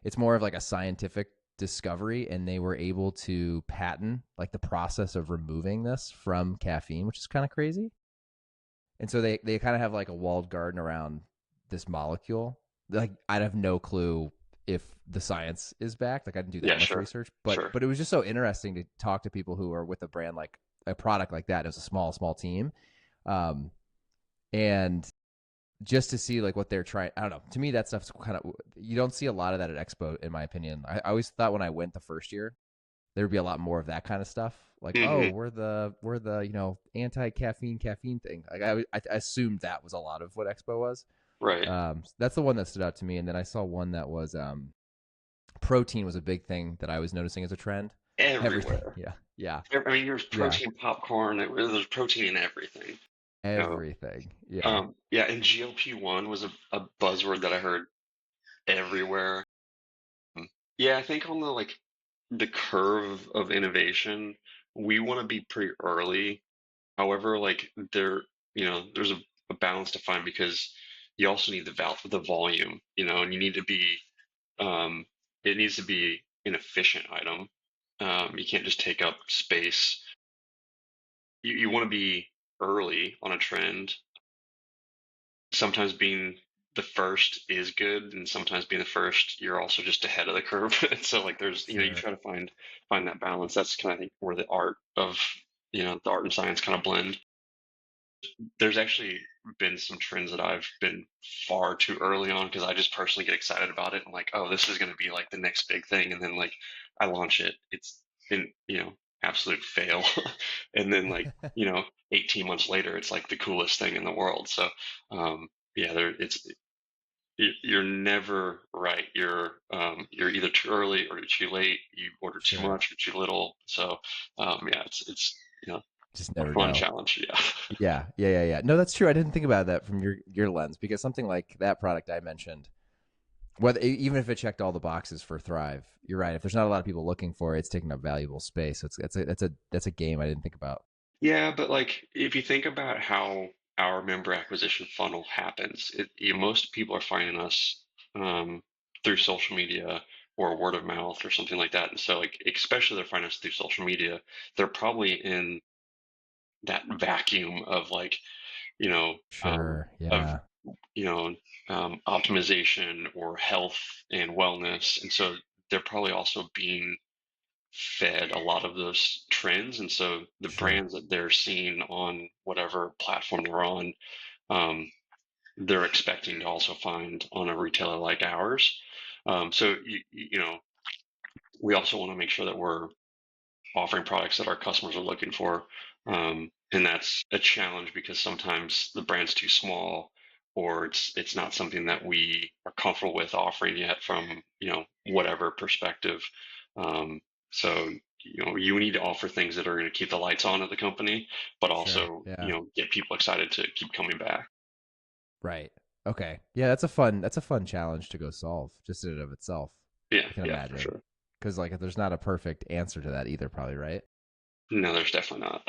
it's more of like a scientific discovery, and they were able to patent like the process of removing this from caffeine, which is kind of crazy. And so they kind of have like a walled garden around this molecule. Like I'd have no clue if the science is backed. Like I didn't do that Yeah, much sure, research, sure. but it was just so interesting to talk to people who are with a brand like a product like that. It was a small team, um, and just to see like what they're trying. I don't know. To me, that stuff's kind of, you don't see a lot of that at Expo, in my opinion. I always thought when I went the first year, there would be a lot more of that kind of stuff. Like, oh, Hmm. we're the anti caffeine thing. Like I assumed that was a lot of what Expo was. Right. That's the one that stood out to me. And then I saw one that was protein was a big thing that I was noticing as a trend. Everything, Everywhere. yeah, yeah, I mean, there's yeah, protein popcorn. There's protein in everything. You know? everything, yeah, Yeah, and GLP-1 was a buzzword that I heard everywhere. Yeah, I think on the curve of innovation, we want to be pretty early. However, like there's a balance to find because you also need the volume, and you need to be um, it needs to be an efficient item. You can't just take up space. You want to be early on a trend. Sometimes being the first is good, and sometimes being the first, you're also just ahead of the curve. So like there's you sure, try to find that balance. That's kind of I think where the art of the art and science kind of blend. There's actually been some trends that I've been far too early on because I just personally get excited about it. I'm like, oh, this is going to be like the next big thing, and then like I launch it, it's been absolute fail, and then 18 months later, it's like the coolest thing in the world. So yeah, you're nenever right. You're either too early or too late. You order too sure. much or too little. So yeah, it's Just a never fun know. challenge. Yeah. Yeah. No, that's true. I didn't think about that from your lens because something like that product I mentioned, whether even if it checked all the boxes for Thrive, you're right. If there's not a lot of people looking for it, it's taking up valuable space. So that's a game I didn't think about. Yeah, but like if you think about how our member acquisition funnel happens, most people are finding us through social media or word of mouth or something like that. And so like especially they're finding us through social media, they're probably in that vacuum of like, you know, Sure. of Yeah. you know, optimization or health and wellness. And so they're probably also being fed a lot of those trends. And so the Sure. brands that they're seeing on whatever platform they're on, um, they're expecting to also find on a retailer like ours. So, we also want to make sure that we're offering products that our customers are looking for. And that's a challenge because sometimes the brand's too small or it's not something that we are comfortable with offering yet from, whatever perspective. Um, so, you need to offer things that are going to keep the lights on at the company, but Sure. also, Yeah. get people excited to keep coming back. Right. Okay. Yeah, that's a fun challenge to go solve just in and of itself. Yeah, I can yeah, for imagine. sure. Because like there's not a perfect answer to that either, probably, right? No, there's definitely not.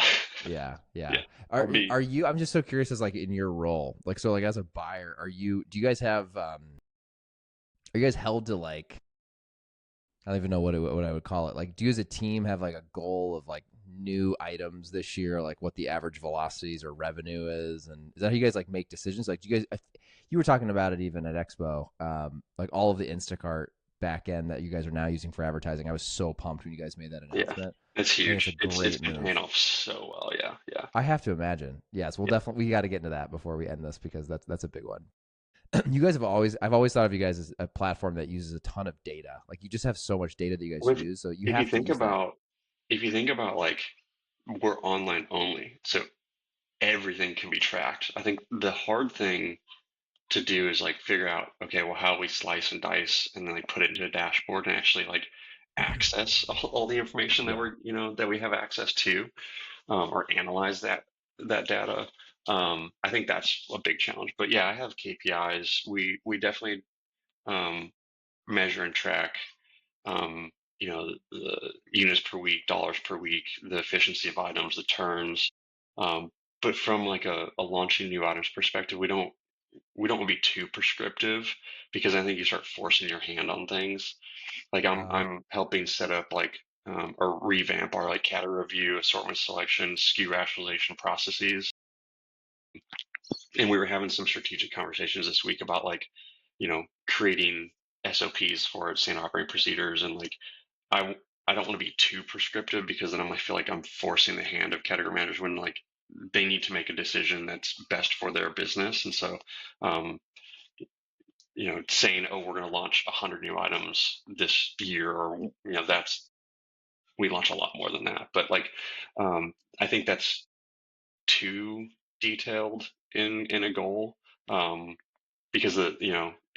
Yeah, yeah. Yeah, I'll be. Are you? I'm just so curious as like in your role, like so like as a buyer, are you? Do you guys have? Are you guys held to like? I don't even know what I would call it. Like, do you as a team have like a goal of like new items this year, like what the average velocities or revenue is, and is that how you guys like make decisions? Like, do you guys? You were talking about it even at Expo, like all of the Instacart back end that you guys are now using for advertising. I was so pumped when you guys made that Yeah, announcement. it's I think it's a huge. It's great been paying move. off so well. Yeah, yeah, I have to imagine. Yes, yeah. we got to get into that before we end this because that's a big one. You guys I've always thought of you guys as a platform that uses a ton of data. Like you just have so much data that you guys With use, so you if you have to think use that. about if you think about like we're online only, so everything can be tracked. I think the hard thing to do is like figure out, okay, well, how we slice and dice and then like put it into a dashboard and actually like access all the information that Yeah. that we have access to, or analyze that data. I think that's a big challenge. But yeah, I have KPIs. We definitely measure and track, um, the units per week, dollars per week, the efficiency of items, the turns. Um, but from like a launching new items perspective, we don't want to be too prescriptive because I think you start forcing your hand on things. Like Uh, I'm helping set up like or revamp our like category review, assortment selection, SKU rationalization processes. And we were having some strategic conversations this week about like, creating SOPs for it, standard operating procedures, and like I I don't want to be too prescriptive because then I might feel like I'm forcing the hand of category managers when like they need to make a decision that's best for their business. And so, um, saying, oh, we're going to launch 100 new items this year, or that's we launch a lot more than that. But like, I think that's too detailed in a goal, um, because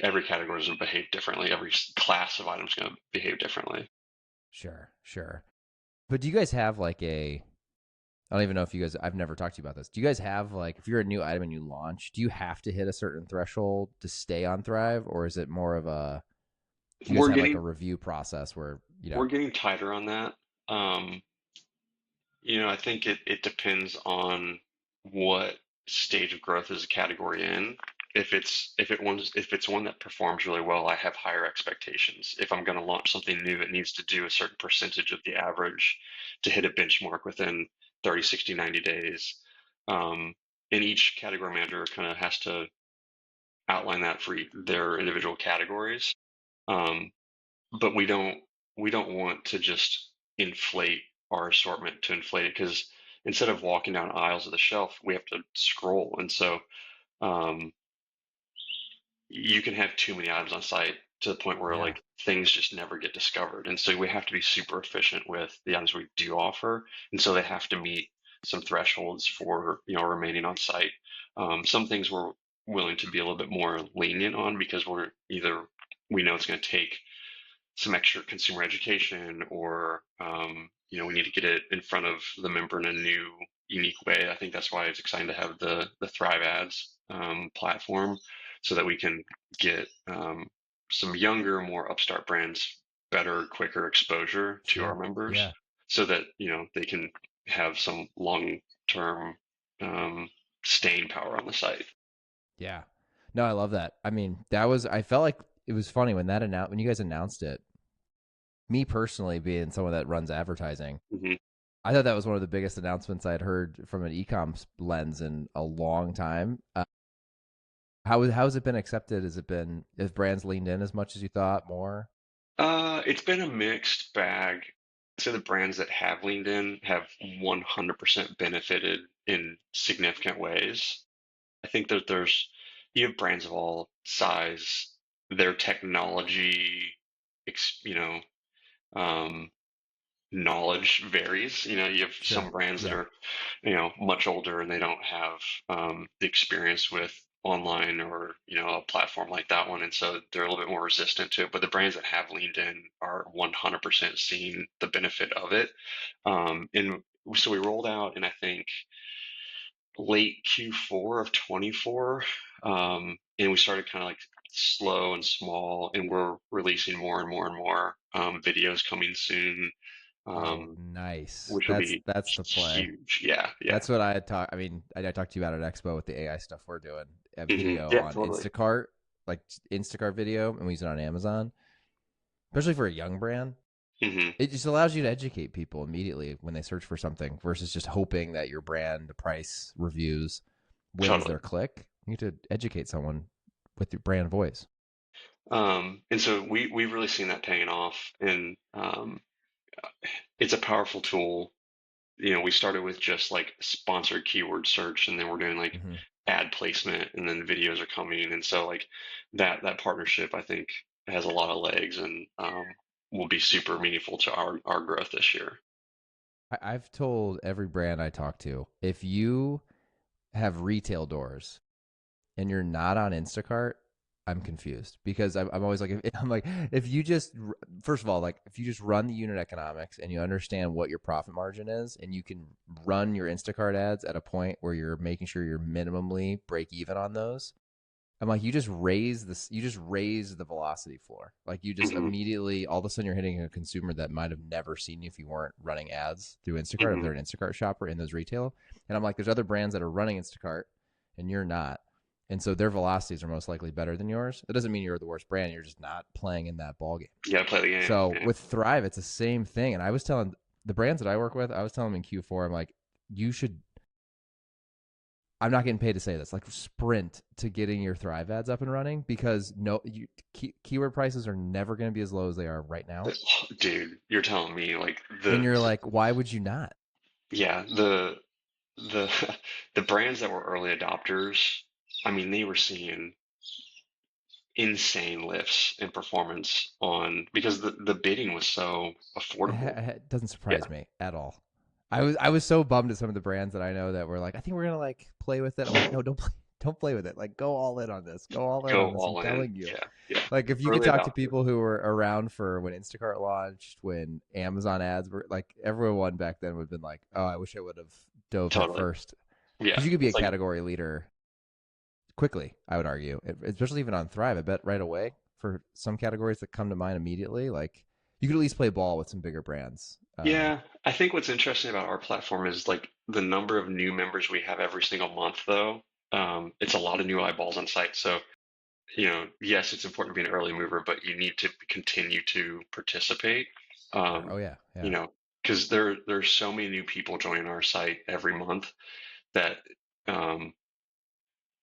every category is going to behave differently. Every class of items is going to behave differently. sure, sure. But do you guys have like a I don't even know if you guys I've never talked to you about this. Do you guys have like if you're a new item and you launch, do you have to hit a certain threshold to stay on Thrive or is it more of a do you guys We're have like a getting review process where, we're getting tighter on that. Um, I think it depends on what stage of growth is a category in. If it's one that performs really well, I have higher expectations. If I'm going to launch something new, it needs to do a certain percentage of the average to hit a benchmark within 30, 60, 90 days. Um, and each category manager kind of has to outline that for their individual categories. Um, but we don't want to just inflate our assortment to inflate it because instead of walking down aisles of the shelf, we have to scroll, and so um, you can have too many items on site to the point where yeah, like things just never get discovered, and so we have to be super efficient with the items we do offer, and so they have to meet some thresholds for remaining on site. Some things we're willing to be a little bit more lenient on because we know it's going to take some extra consumer education, or we need to get it in front of the member in a new, unique way. I think that's why it's exciting to have the Thrive Ads platform, so that we can get some younger, more upstart brands better, quicker exposure to our sure. members, Yeah. so that they can have some long-term um, staying power on the site. Yeah. No, I love that. I mean, that was I felt like it was funny when you guys announced it. Me personally being someone that runs advertising, Hmm. I thought that was one of the biggest announcements I'd heard from an e-com lens in a long time. How has it been accepted? Has brands leaned in as much as you thought? More? It's been a mixed bag. So the brands that have leaned in have 100% benefited in significant ways. I think that you have brands of all size, their technology, ex- you know, um, knowledge varies. You have Sure. some brands that Yeah. are, much older and they don't have the experience with online, or a platform like that one, and so they're a little bit more resistant to it. But the brands that have leaned in are 100% seeing the benefit of it. And so we rolled out in, I think, late Q4 of 24, and we started kind of like slow and small, and we're releasing more and more and more videos coming soon, Oh, um, nice. which will be That's the play. huge. Yeah, yeah. That's what I had talked. I mean, I talked to you about at Expo with the AI stuff we're doing. A video Yeah, on totally. Instacart, like Instacart video, and we use it on Amazon, especially for a young brand. Hmm. It just allows you to educate people immediately when they search for something versus just hoping that your brand, the price, reviews wins Totally. their click. You need to educate someone with your brand voice. And so we've really seen that paying off, and it's a powerful tool. We started with just like sponsored keyword search, and then we're doing like Hmm. ad placement, and then videos are coming, and so like that partnership, I think, has a lot of legs, and will be super meaningful to our growth this year. I've told every brand I talk to, if you have retail doors and you're not on Instacart, I'm confused because I'm always like, I'm like, if you just, first of all, like if you just run the unit economics and you understand what your profit margin is and you can run your Instacart ads at a point where you're making sure you're minimally break even on those, I'm like, you just raise this, you just raise the velocity floor. Like you just Hmm. immediately, all of a sudden, you're hitting a consumer that might have never seen you if you weren't running ads through Instacart, if Hmm. they're an Instacart shopper in those retail. And I'm like, there's other brands that are running Instacart and you're not. And so their velocities are most likely better than yours. That doesn't mean you're the worst brand. You're just not playing in that ball game. You gotta play the game. So Yeah. with Thrive, it's the same thing. And I was telling the brands that I work with, I was telling them in Q4, I'm like, you should, I'm not getting paid to say this. Like sprint to getting your Thrive ads up and running because keyword prices are never going to be as low as they are right now. Dude, you're telling me like And you're like, why would you not? yeah, the the brands that were early adopters, I mean, they were seeing insane lifts in performance on because the bidding was so affordable. It doesn't Yeah, surprise me at all. I was so bummed at some of the brands that I know that were like, I think we're gonna like play with it. I'm like, no, don't play with it. Like, go all in on this. Go all in go on this. I'm all in. telling you. Yeah, yeah. Like, if you could Early talk to adopter. people who were around for when Instacart launched, when Amazon ads were like, everyone back then would have been like, oh, I wish I would have dove head Totally. first Yeah. because you could be a It's like, category leader quickly. I would argue, especially even on Thrive. I bet right away for some categories that come to mind immediately, like you could at least play ball with some bigger brands. yeah, I think what's interesting about our platform is like the number of new members we have every single month, though. It's a lot of new eyeballs on site. So, yes, it's important to be an early mover, but you need to continue to participate. Sure. Um, Oh yeah. you Yeah. know, because there's so many new people joining our site every month that um,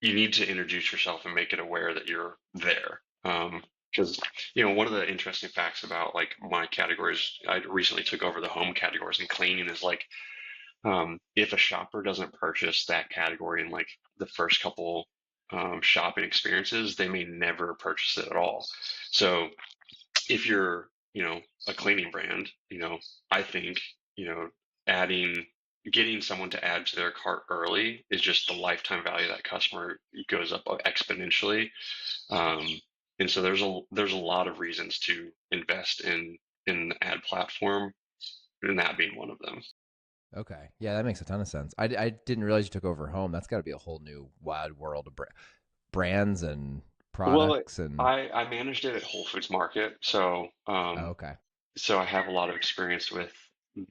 you need to introduce yourself and make it aware that you're there. Because one of the interesting facts about like my categories, I recently took over the home categories, and cleaning is like if a shopper doesn't purchase that category in like the first couple shopping experiences, they may never purchase it at all. So if you're, a cleaning brand, I think, adding, getting someone to add to their cart early is just the lifetime value of that customer goes up exponentially. Um, and so there's a lot of reasons to invest in the ad platform, and that being one of them. Okay. Yeah, that makes a ton of sense. I didn't realize you took over home. That's got to be a whole new wide world of brands and Well, products and. I managed it at Whole Foods Market, so Oh, okay. so I have a lot of experience with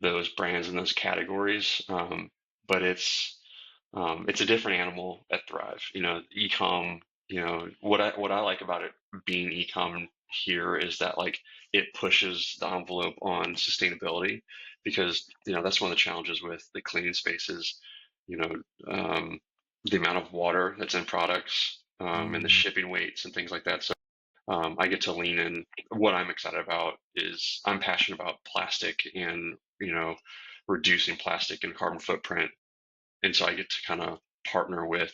those brands and those categories. But it's a different animal at Thrive. E-com. What I like about it being e-com here is that like it pushes the envelope on sustainability because that's one of the challenges with the cleaning spaces. You know, the amount of water that's in products and the Mm, shipping weights and things like that. So I get to lean in. What I'm excited about is I'm passionate about plastic and reducing plastic and carbon footprint, and so I get to kind of partner with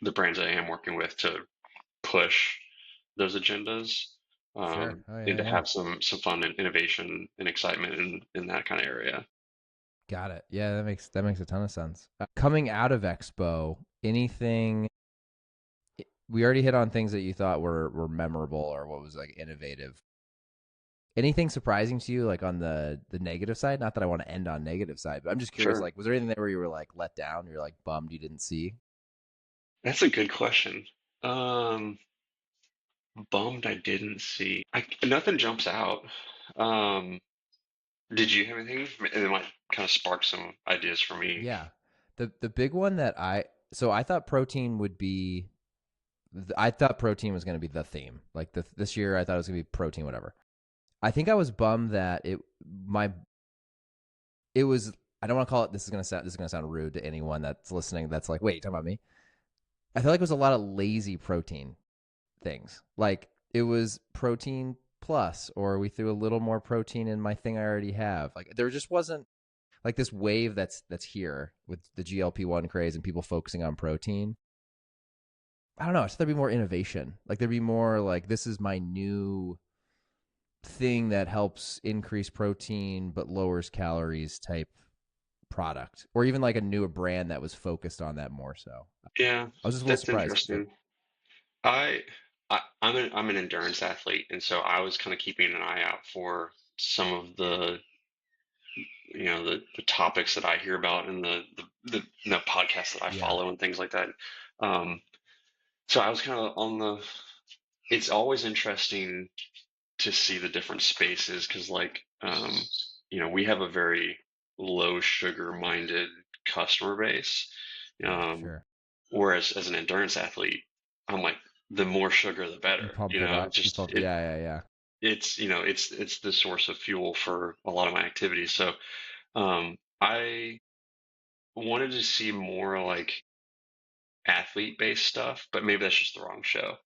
the brands that I am working with to push those agendas, sure. Oh and yeah, to yeah. have some fun and innovation and excitement in that kind of area. Got it. Yeah, that makes a ton of sense. Coming out of Expo, anything we already hit on things that you thought were memorable or what was like innovative. Anything surprising to you, like on the negative side? Not that I want to end on negative side, but I'm just curious. Sure, Like, was there anything there where you were like let down? You're like bummed you didn't see? that's a good question. Um, Bummed I didn't see. Nothing jumps out. Um, Did you have anything? And it might kind of spark some ideas for me. Yeah. The big one that I thought protein would be I thought protein was going to be the theme. Like this year I thought it was going to be protein whatever. I think I was bummed that my it was I don't want to call it this is going to sound rude to anyone that's listening that's like, "Wait, you talking about me?" I feel like it was a lot of lazy protein things. Like it was protein plus, or we threw a little more protein in my thing I already have. Like there just wasn't like this wave that's here with the GLP-1 craze and people focusing on protein. I don't know. I thought there'd be more innovation. Like there'd be more like this is my new thing that helps increase protein but lowers calories type product, or even like a newer brand that was focused on that more so. Yeah, I was just a little that's surprised. But interesting. I, I'm an endurance athlete, and so I was kind of keeping an eye out for some of the the topics that I hear about and the podcasts that I yeah, follow and things like that. Um, so I was kind of on the. It's always interesting to see the different spaces because, like, we have a very low sugar minded customer base. yeah, Um, sure. Whereas as an endurance athlete, I'm like, the more sugar, the You better. pump it up. You Just pump. Yeah, yeah, yeah. it's the source of fuel for a lot of my activities. So I wanted to see more like athlete based stuff, but maybe that's just the wrong show.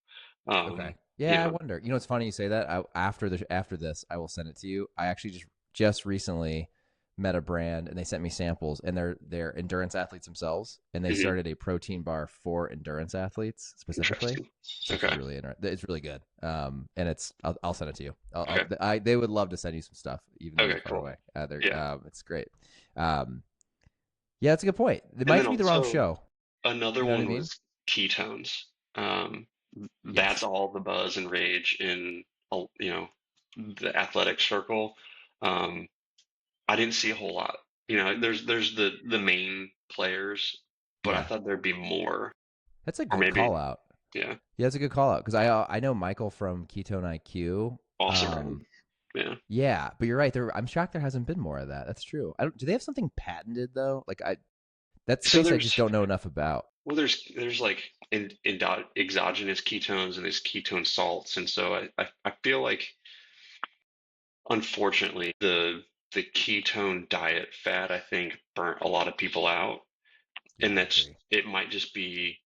Okay. You Yeah, I know, wonder. You know, it's funny you say that. After this, I will send it to you. I actually just recently met a brand, and they sent me samples, and they're endurance athletes themselves, and they mhm, started a protein bar for endurance athletes specifically. interesting. It's actually Okay. really it's really good. And I'll send it to you. Okay. They would love to send you some stuff, even though you're Okay. far Cool. away. Yeah. It's great. Um, yeah, that's a good point. It And might then just be the wrong also show. another You know what I one mean? was ketones. Um, that's Yes. all the buzz and rage in, the athletic circle. Um, I didn't see a whole lot. There's the main players, but I Yeah, thought there'd be more, that's a or good maybe, call out. yeah, Yeah, that's a good call out because I know Michael from Ketone IQ. awesome brand. Um, Yeah. yeah, but you're right. I'm shocked there hasn't been more of that. That's true. Do they have something patented though? Like that So space I just there's don't know enough about. well, there's like exogenous ketones and there's ketone salts, and so I feel like unfortunately the ketone diet fad I think burnt a lot of people out, Yeah, and I agree. it might just be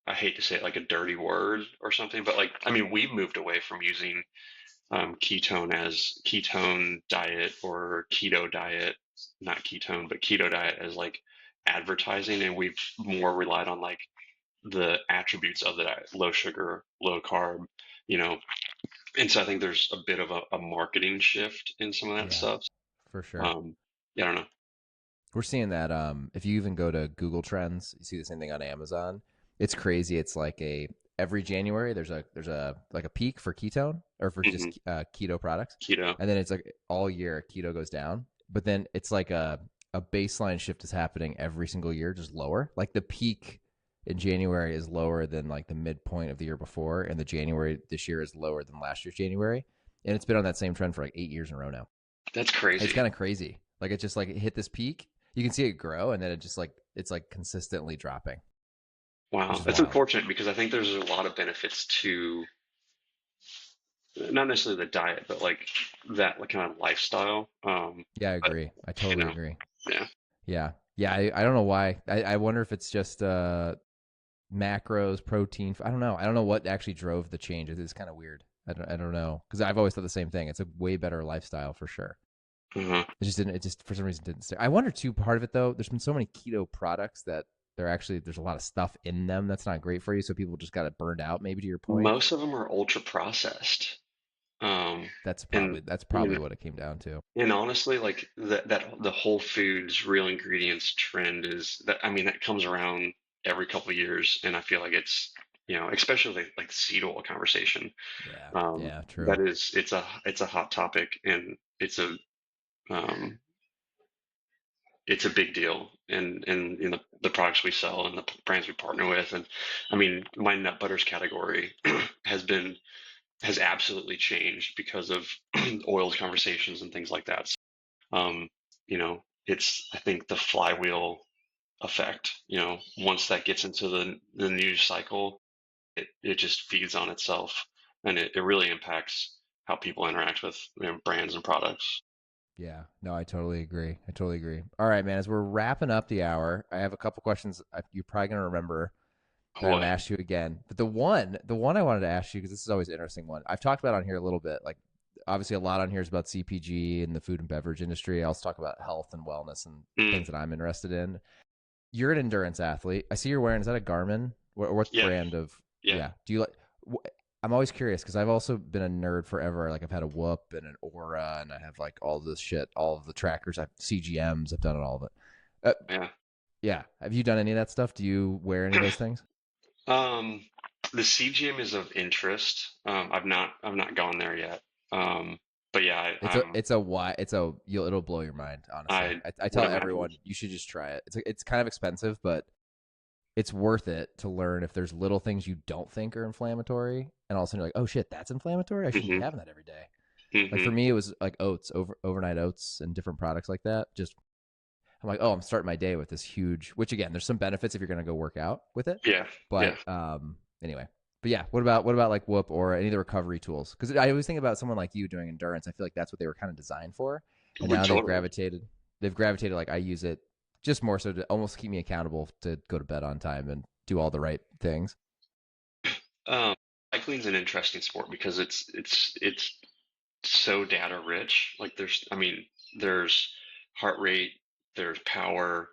I hate to say it like a dirty word or something, but like I mean we've moved away from using ketone as ketone diet or keto diet, not ketone, but keto diet as like advertising, and we've more relied on like the attributes of the diet, low sugar, low carb, you know. And so I think there's a bit of a marketing shift in some of that Yeah, stuff. for sure. Um, yeah, I don't know. We're seeing that. If you even go to Google Trends, you see the same thing on Amazon. It's crazy. It's like every January there's a like a peak for ketone or for Hmm. just keto products, Keto. and then it's like all year keto goes down. But then it's like a baseline shift is happening every single year, just lower. Like the peak in January is lower than like the midpoint of the year before, and the January this year is lower than last year's January, and it's been on that same trend for like 8 years in a row now. That's It's crazy. kind of crazy. Like it just like it hit this peak. You can see it grow, and then it just like it's like consistently dropping, which Wow. is That's wild. unfortunate because I think there's a lot of benefits to not necessarily the diet, but like that like kind of lifestyle. Yeah, I But agree. I you totally know, agree. yeah. Yeah, yeah. I don't know why. I wonder if it's just macros, protein. I don't know. I don't know what actually drove the change. It's kind of weird. I don't know because I've always thought the same thing. It's a way better lifestyle for sure. Uh-huh. It just didn't. It just for some reason didn't stay. I wonder too. Part of it though, there's been so many keto products that there's a lot of stuff in them that's not great for you. So people just got it burned out. Maybe to your point. Most of them are ultra processed. Um, and That's you probably know, what it came down to. and honestly, like that the Whole Foods real ingredients trend is that I mean that comes around every couple of years, and I feel like it's especially like the seed oil conversation. Yeah, Um, yeah, that true. is it's a hot topic, and um, it's a big deal in the products we sell and the brands we partner with. And I mean, my nut butters category has absolutely changed because of oils conversations and things like that. Um, it's I think the flywheel effect. Once that gets into the news cycle, it just feeds on itself, and it really impacts how people interact with brands and products. Yeah, no, I totally agree. I totally agree. All right, man. As we're wrapping up the hour, I have a couple questions you're probably gonna remember. that I'm Boy. gonna ask you again. But the one I wanted to ask you, because this is always an interesting one. I've talked about on here a little bit. Like obviously a lot on here is about CPG and the food and beverage industry. I also talk about health and wellness and Mm, things that I'm interested in. You're an endurance athlete. I see you're wearing. Is that a Garmin? What yeah, brand of? yeah. Yeah. Do you like? I'm always curious because I've also been a nerd forever. Like I've had a Whoop and an Aura, and I have like all this shit, all of the trackers. I've CGMs. I've done all of it. Yeah. Yeah. Have you done any of that stuff? Do you wear any of those things? Um, the CGM is of interest. I've not gone there yet. But yeah, it'll blow your mind. Honestly, I I would tell imagine. everyone you should just try it. It's kind of expensive, but it's worth it to learn if there's little things you don't think are inflammatory, and all of a sudden you're like, oh shit, that's inflammatory. I shouldn't be Hmm. having that every day. Like for Hmm. me, it was like oats, overnight oats, and different products like that. Just I'm like, oh, I'm starting my day with this huge. Which again, there's some benefits if you're gonna go work out with it, Yeah, yeah. but anyway. But yeah, what about like Whoop or any of the recovery tools? Because I always think about someone like you doing endurance. I feel like that's what they were kind of designed for, and Would now they've totally. gravitated. They've gravitated like I use it just more so to almost keep me accountable to go to bed on time and do all the right things. Um, Cycling's an interesting sport because it's so data rich. Like there's heart rate, there's power,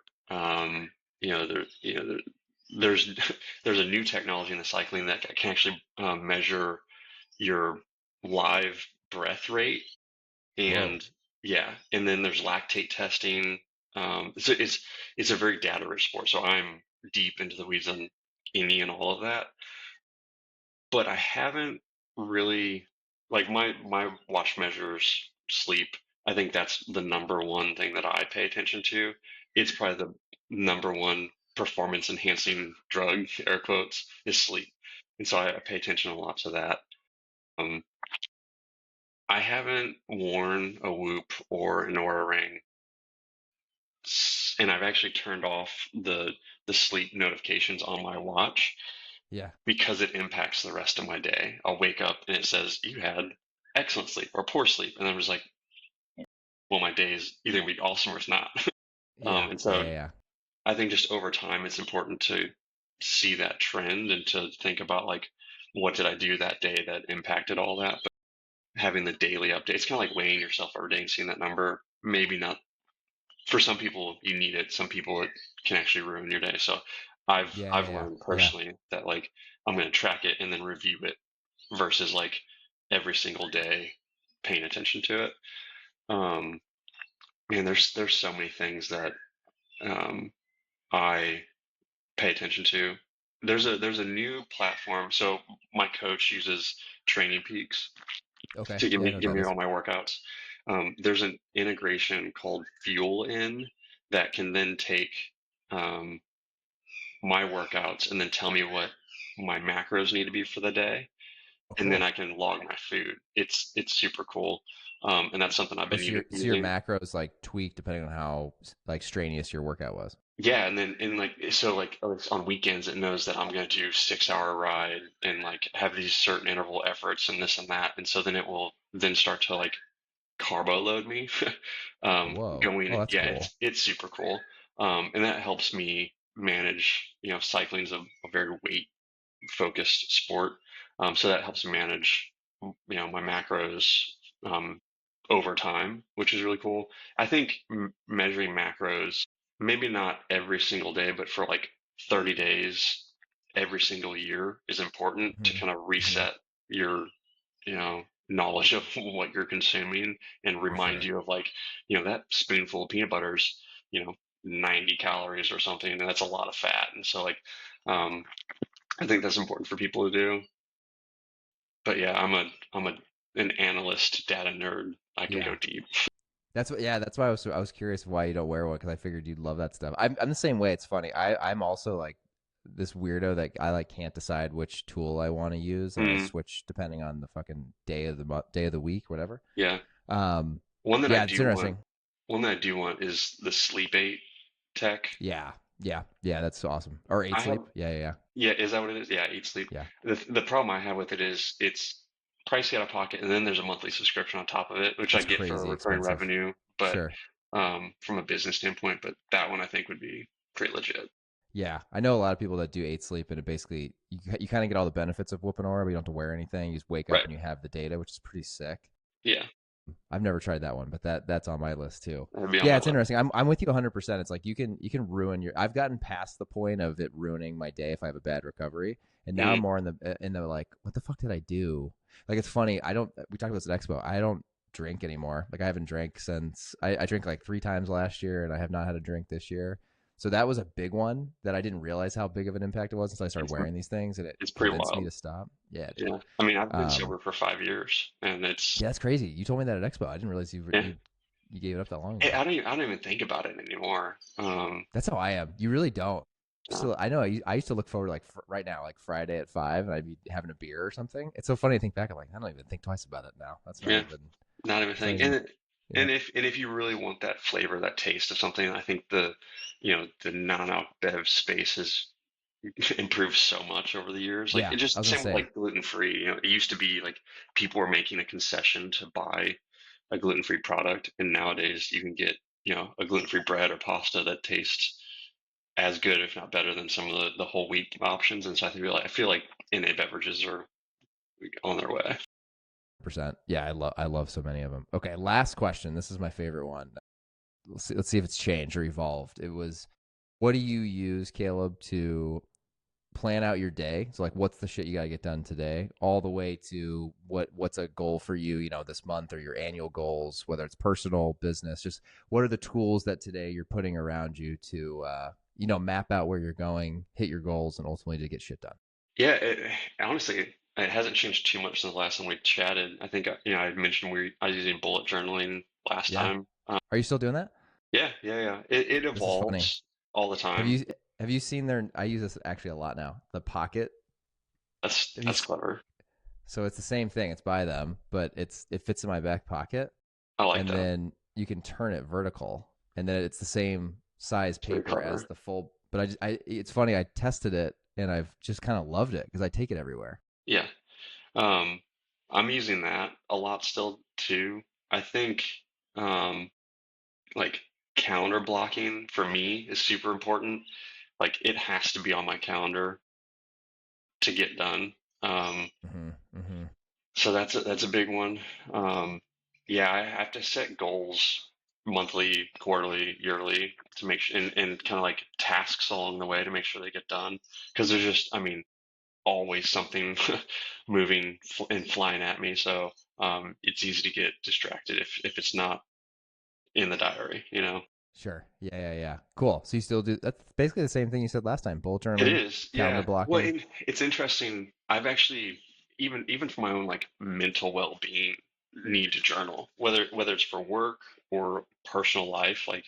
there's there's a new technology in the cycling that can actually measure your live breath rate, Whoa. and yeah, and then there's lactate testing. So it's a very data rich sport. So I'm deep into the weeds on any and all of that, but I haven't really like my watch measures sleep. I think that's the number one thing that I pay attention to. It's probably the number one performance enhancing drug, air quotes, is sleep. And so I pay attention a lot to that. Um, I haven't worn a Whoop or an Oura ring, and I've actually turned off the sleep notifications on my watch Yeah. because it impacts the rest of my day. I'll wake up and it says you had excellent sleep or poor sleep, and I was like, well, my day is either gonna be awesome or it's not. Yeah. And Yeah. so Yeah. I think just over time, it's important to see that trend and to think about like, what did I do that day that impacted all that? But having the daily update, it's kind of like weighing yourself every day and seeing that number. Maybe not for some people, you need it. Some people it can actually ruin your day. So Yeah. I've Yeah. Yeah. learned Yeah. personally that like I'm going to track it and then review it versus like every single day paying attention to it. Um, Man, there's so many things that um, I pay attention to. There's a new platform. So my coach uses Training Peaks Okay. to give Yeah. I me know what give that me is. all my workouts. There's an integration called Fuel In that can then take um, my workouts and then tell me what my macros need to be for the day, Oh, and then cool. I can log my food. It's super cool, and that's something I've Oh, been so your using. macros like tweak depending on how like strenuous your workout was. Yeah, and then and like so like on weekends it knows that I'm gonna do 6 hour ride and like have these certain interval efforts and this and that, and so then it will then start to like carbo load me. Whoa. Oh, Going, that's yeah, cool. it's super cool, and that helps me manage. Cycling's a very weight focused sport. So that helps me manage, my macros um, over time, which is really cool. I think measuring macros, maybe not every single day, but for like 30 days every single year is important to Hmm. kind of Hmm. reset your, knowledge of what you're consuming and For remind sure. you of like, that spoonful of peanut butter's, 90 calories or something, and that's a lot of fat. And so like, um, I think that's important for people to do. But yeah, I'm an analyst data nerd. I can go Yeah. deep. That's why I was curious why you don't wear one because I figured you'd love that stuff. I'm the same way. It's funny. I'm also like this weirdo that I like can't decide which tool I want to use, and I Mm, switch depending on the fucking day of the day of the week, whatever. yeah. Um, One that I yeah, it's do want interesting. one that I do want is the sleep aid tech. Yeah, yeah. That's awesome. Or eight I have sleep. Yeah, yeah, yeah. Yeah, is that what it is? Yeah, Eat Sleep. Yeah. The problem I have with it is it's pricey out of pocket, and then there's a monthly subscription on top of it, which I It's get for crazy recurring expensive. revenue, but Sure. from a business standpoint, but that one I think would be pretty legit. Yeah, I know a lot of people that do 8 sleep, and it basically you kind of get all the benefits of whoop and aura, but you don't have to wear anything. You just wake up Right. and you have the data, which is pretty sick. Yeah, I've never tried that one, but that's on my list too. that'd be on Yeah, my it's list. interesting. I'm with you 100%. It's like you can ruin your. I've gotten past the point of it ruining my day if I have a bad recovery, and now I'm Mm, more in the like, what the fuck did I do? Like it's funny. I don't. We talked about this at Expo. I don't drink anymore. Like I haven't drank since I drank like 3 times last year, and I have not had a drink this year. So that was a big one that I didn't realize how big of an impact it was until I started it's wearing these things, and it it's pretty convinced me wild. to stop. Yeah, dude. Yeah, I mean, I've been Um, sober for 5 years, and it's yeah, that's crazy. You told me that at Expo. I didn't realize yeah. you gave it up that long ago. I don't even think about it anymore. That's how I am. You really don't. No, So I know I used to look forward to like right now, like Friday at 5, and I'd be having a beer or something. It's so funny to think back. I'm like, I don't even think twice about it now. That's not yeah, even. not even It's not think. even. Yeah. And if you really want that flavor, that taste of something, I think the non-alc bev space has improved so much over the years. Like Yeah. it I just was gonna same with say. like gluten free. It used to be like people were making a concession to buy a gluten free product, and nowadays you can get a gluten free bread or pasta that tastes as good, if not better, than some of the whole wheat options. And so I feel like NA beverages are on their way. Percent. Yeah, I love so many of them. Okay, last question. This is my favorite one. Let's see if it's changed or evolved. It was, what do you use, Caleb, to plan out your day? So like, what's the shit you got to get done today, all the way to what's a goal for you, this month, or your annual goals, whether it's personal, business. Just what are the tools that today you're putting around you to map out where you're going, hit your goals, and ultimately to get shit done. Yeah, honestly, it hasn't changed too much since the last time we chatted. I think I mentioned I was using bullet journaling last Yeah. time. Are you still doing that? Yeah, yeah, yeah. It This is funny. evolves all the Have time. you have you seen their? I use this actually a lot now. The Pocket. Have you? That's clever. So it's the same thing. It's by them, but it fits in my back pocket, I like and that. then you can turn it vertical, and then it's the same size It's very paper as clever. the full. But it's funny. I tested it, and I've just kind of loved it because I take it everywhere. Yeah. Um, I'm using that a lot still too. I think um, like calendar blocking for me is super important. Like it has to be on my calendar to get done. Um, Hmm. Hmm. so that's a big one. Um, yeah, I have to set goals monthly, quarterly, yearly to make sure, and kind of like tasks along the way to make sure they get done. Because there's just, I mean, always something moving and flying at me. So it's easy to get distracted if it's not in the diary. Sure. Yeah. Yeah. Yeah. Cool. So you still do? That's basically the same thing you said last time. Bullet It journaling, is, calendar yeah. Well, blocking. it's interesting. I've actually even for my own like mental well-being need to journal, whether it's for work or personal life, like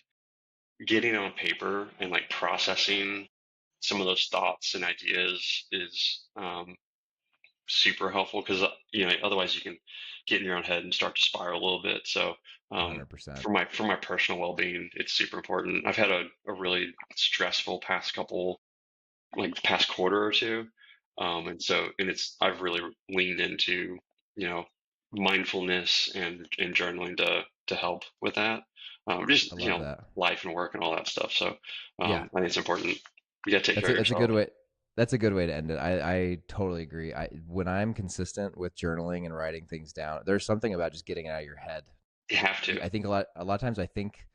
getting on paper and like processing some of those thoughts and ideas is super helpful because otherwise you can get in your own head and start to spiral a little bit. So 100%. for my personal well-being, it's super important. I've had a really stressful past couple like the past quarter or two. And it's I've really leaned into, you know, mindfulness and journaling to help with that. I Just, love that. life and work and all that stuff. So Yeah. I think it's important. You gotta take care of That's a yourself. good way. That's a good way to end it. I totally agree. When I'm consistent with journaling and writing things down, there's something about just getting it out of your head. You have to. I think a lot of times I think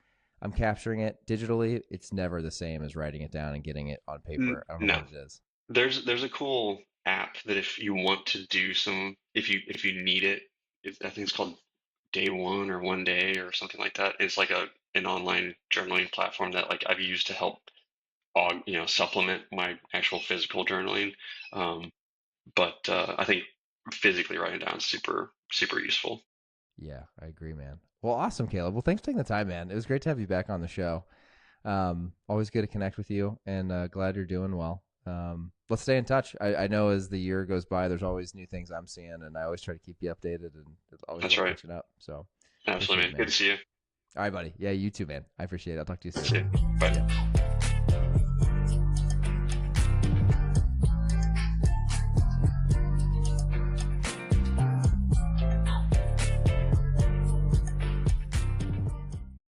I'm capturing it digitally. It's never the same as writing it down and getting it on paper. I don't know No. what it is. There's a cool app that if you want to do if you need it, I think it's called Day One or One Day or something like that. It's like an online journaling platform that like I've used to help supplement my actual physical journaling. Um, but I think physically writing down is super super useful. Yeah, I agree, man. Well, awesome, Caleb. Well, thanks for taking the time, man. It was great to have you back on the show. Always good to connect with you, and glad you're doing well. Let's stay in touch. I know as the year goes by, there's always new things I'm seeing, and I always try to keep you updated, and always That's love right. catching up. So Absolutely, appreciate it, man. Good man. to see you. All right, buddy. Yeah, you too, man. I appreciate it. I'll talk to you soon. See you. See ya. Bye.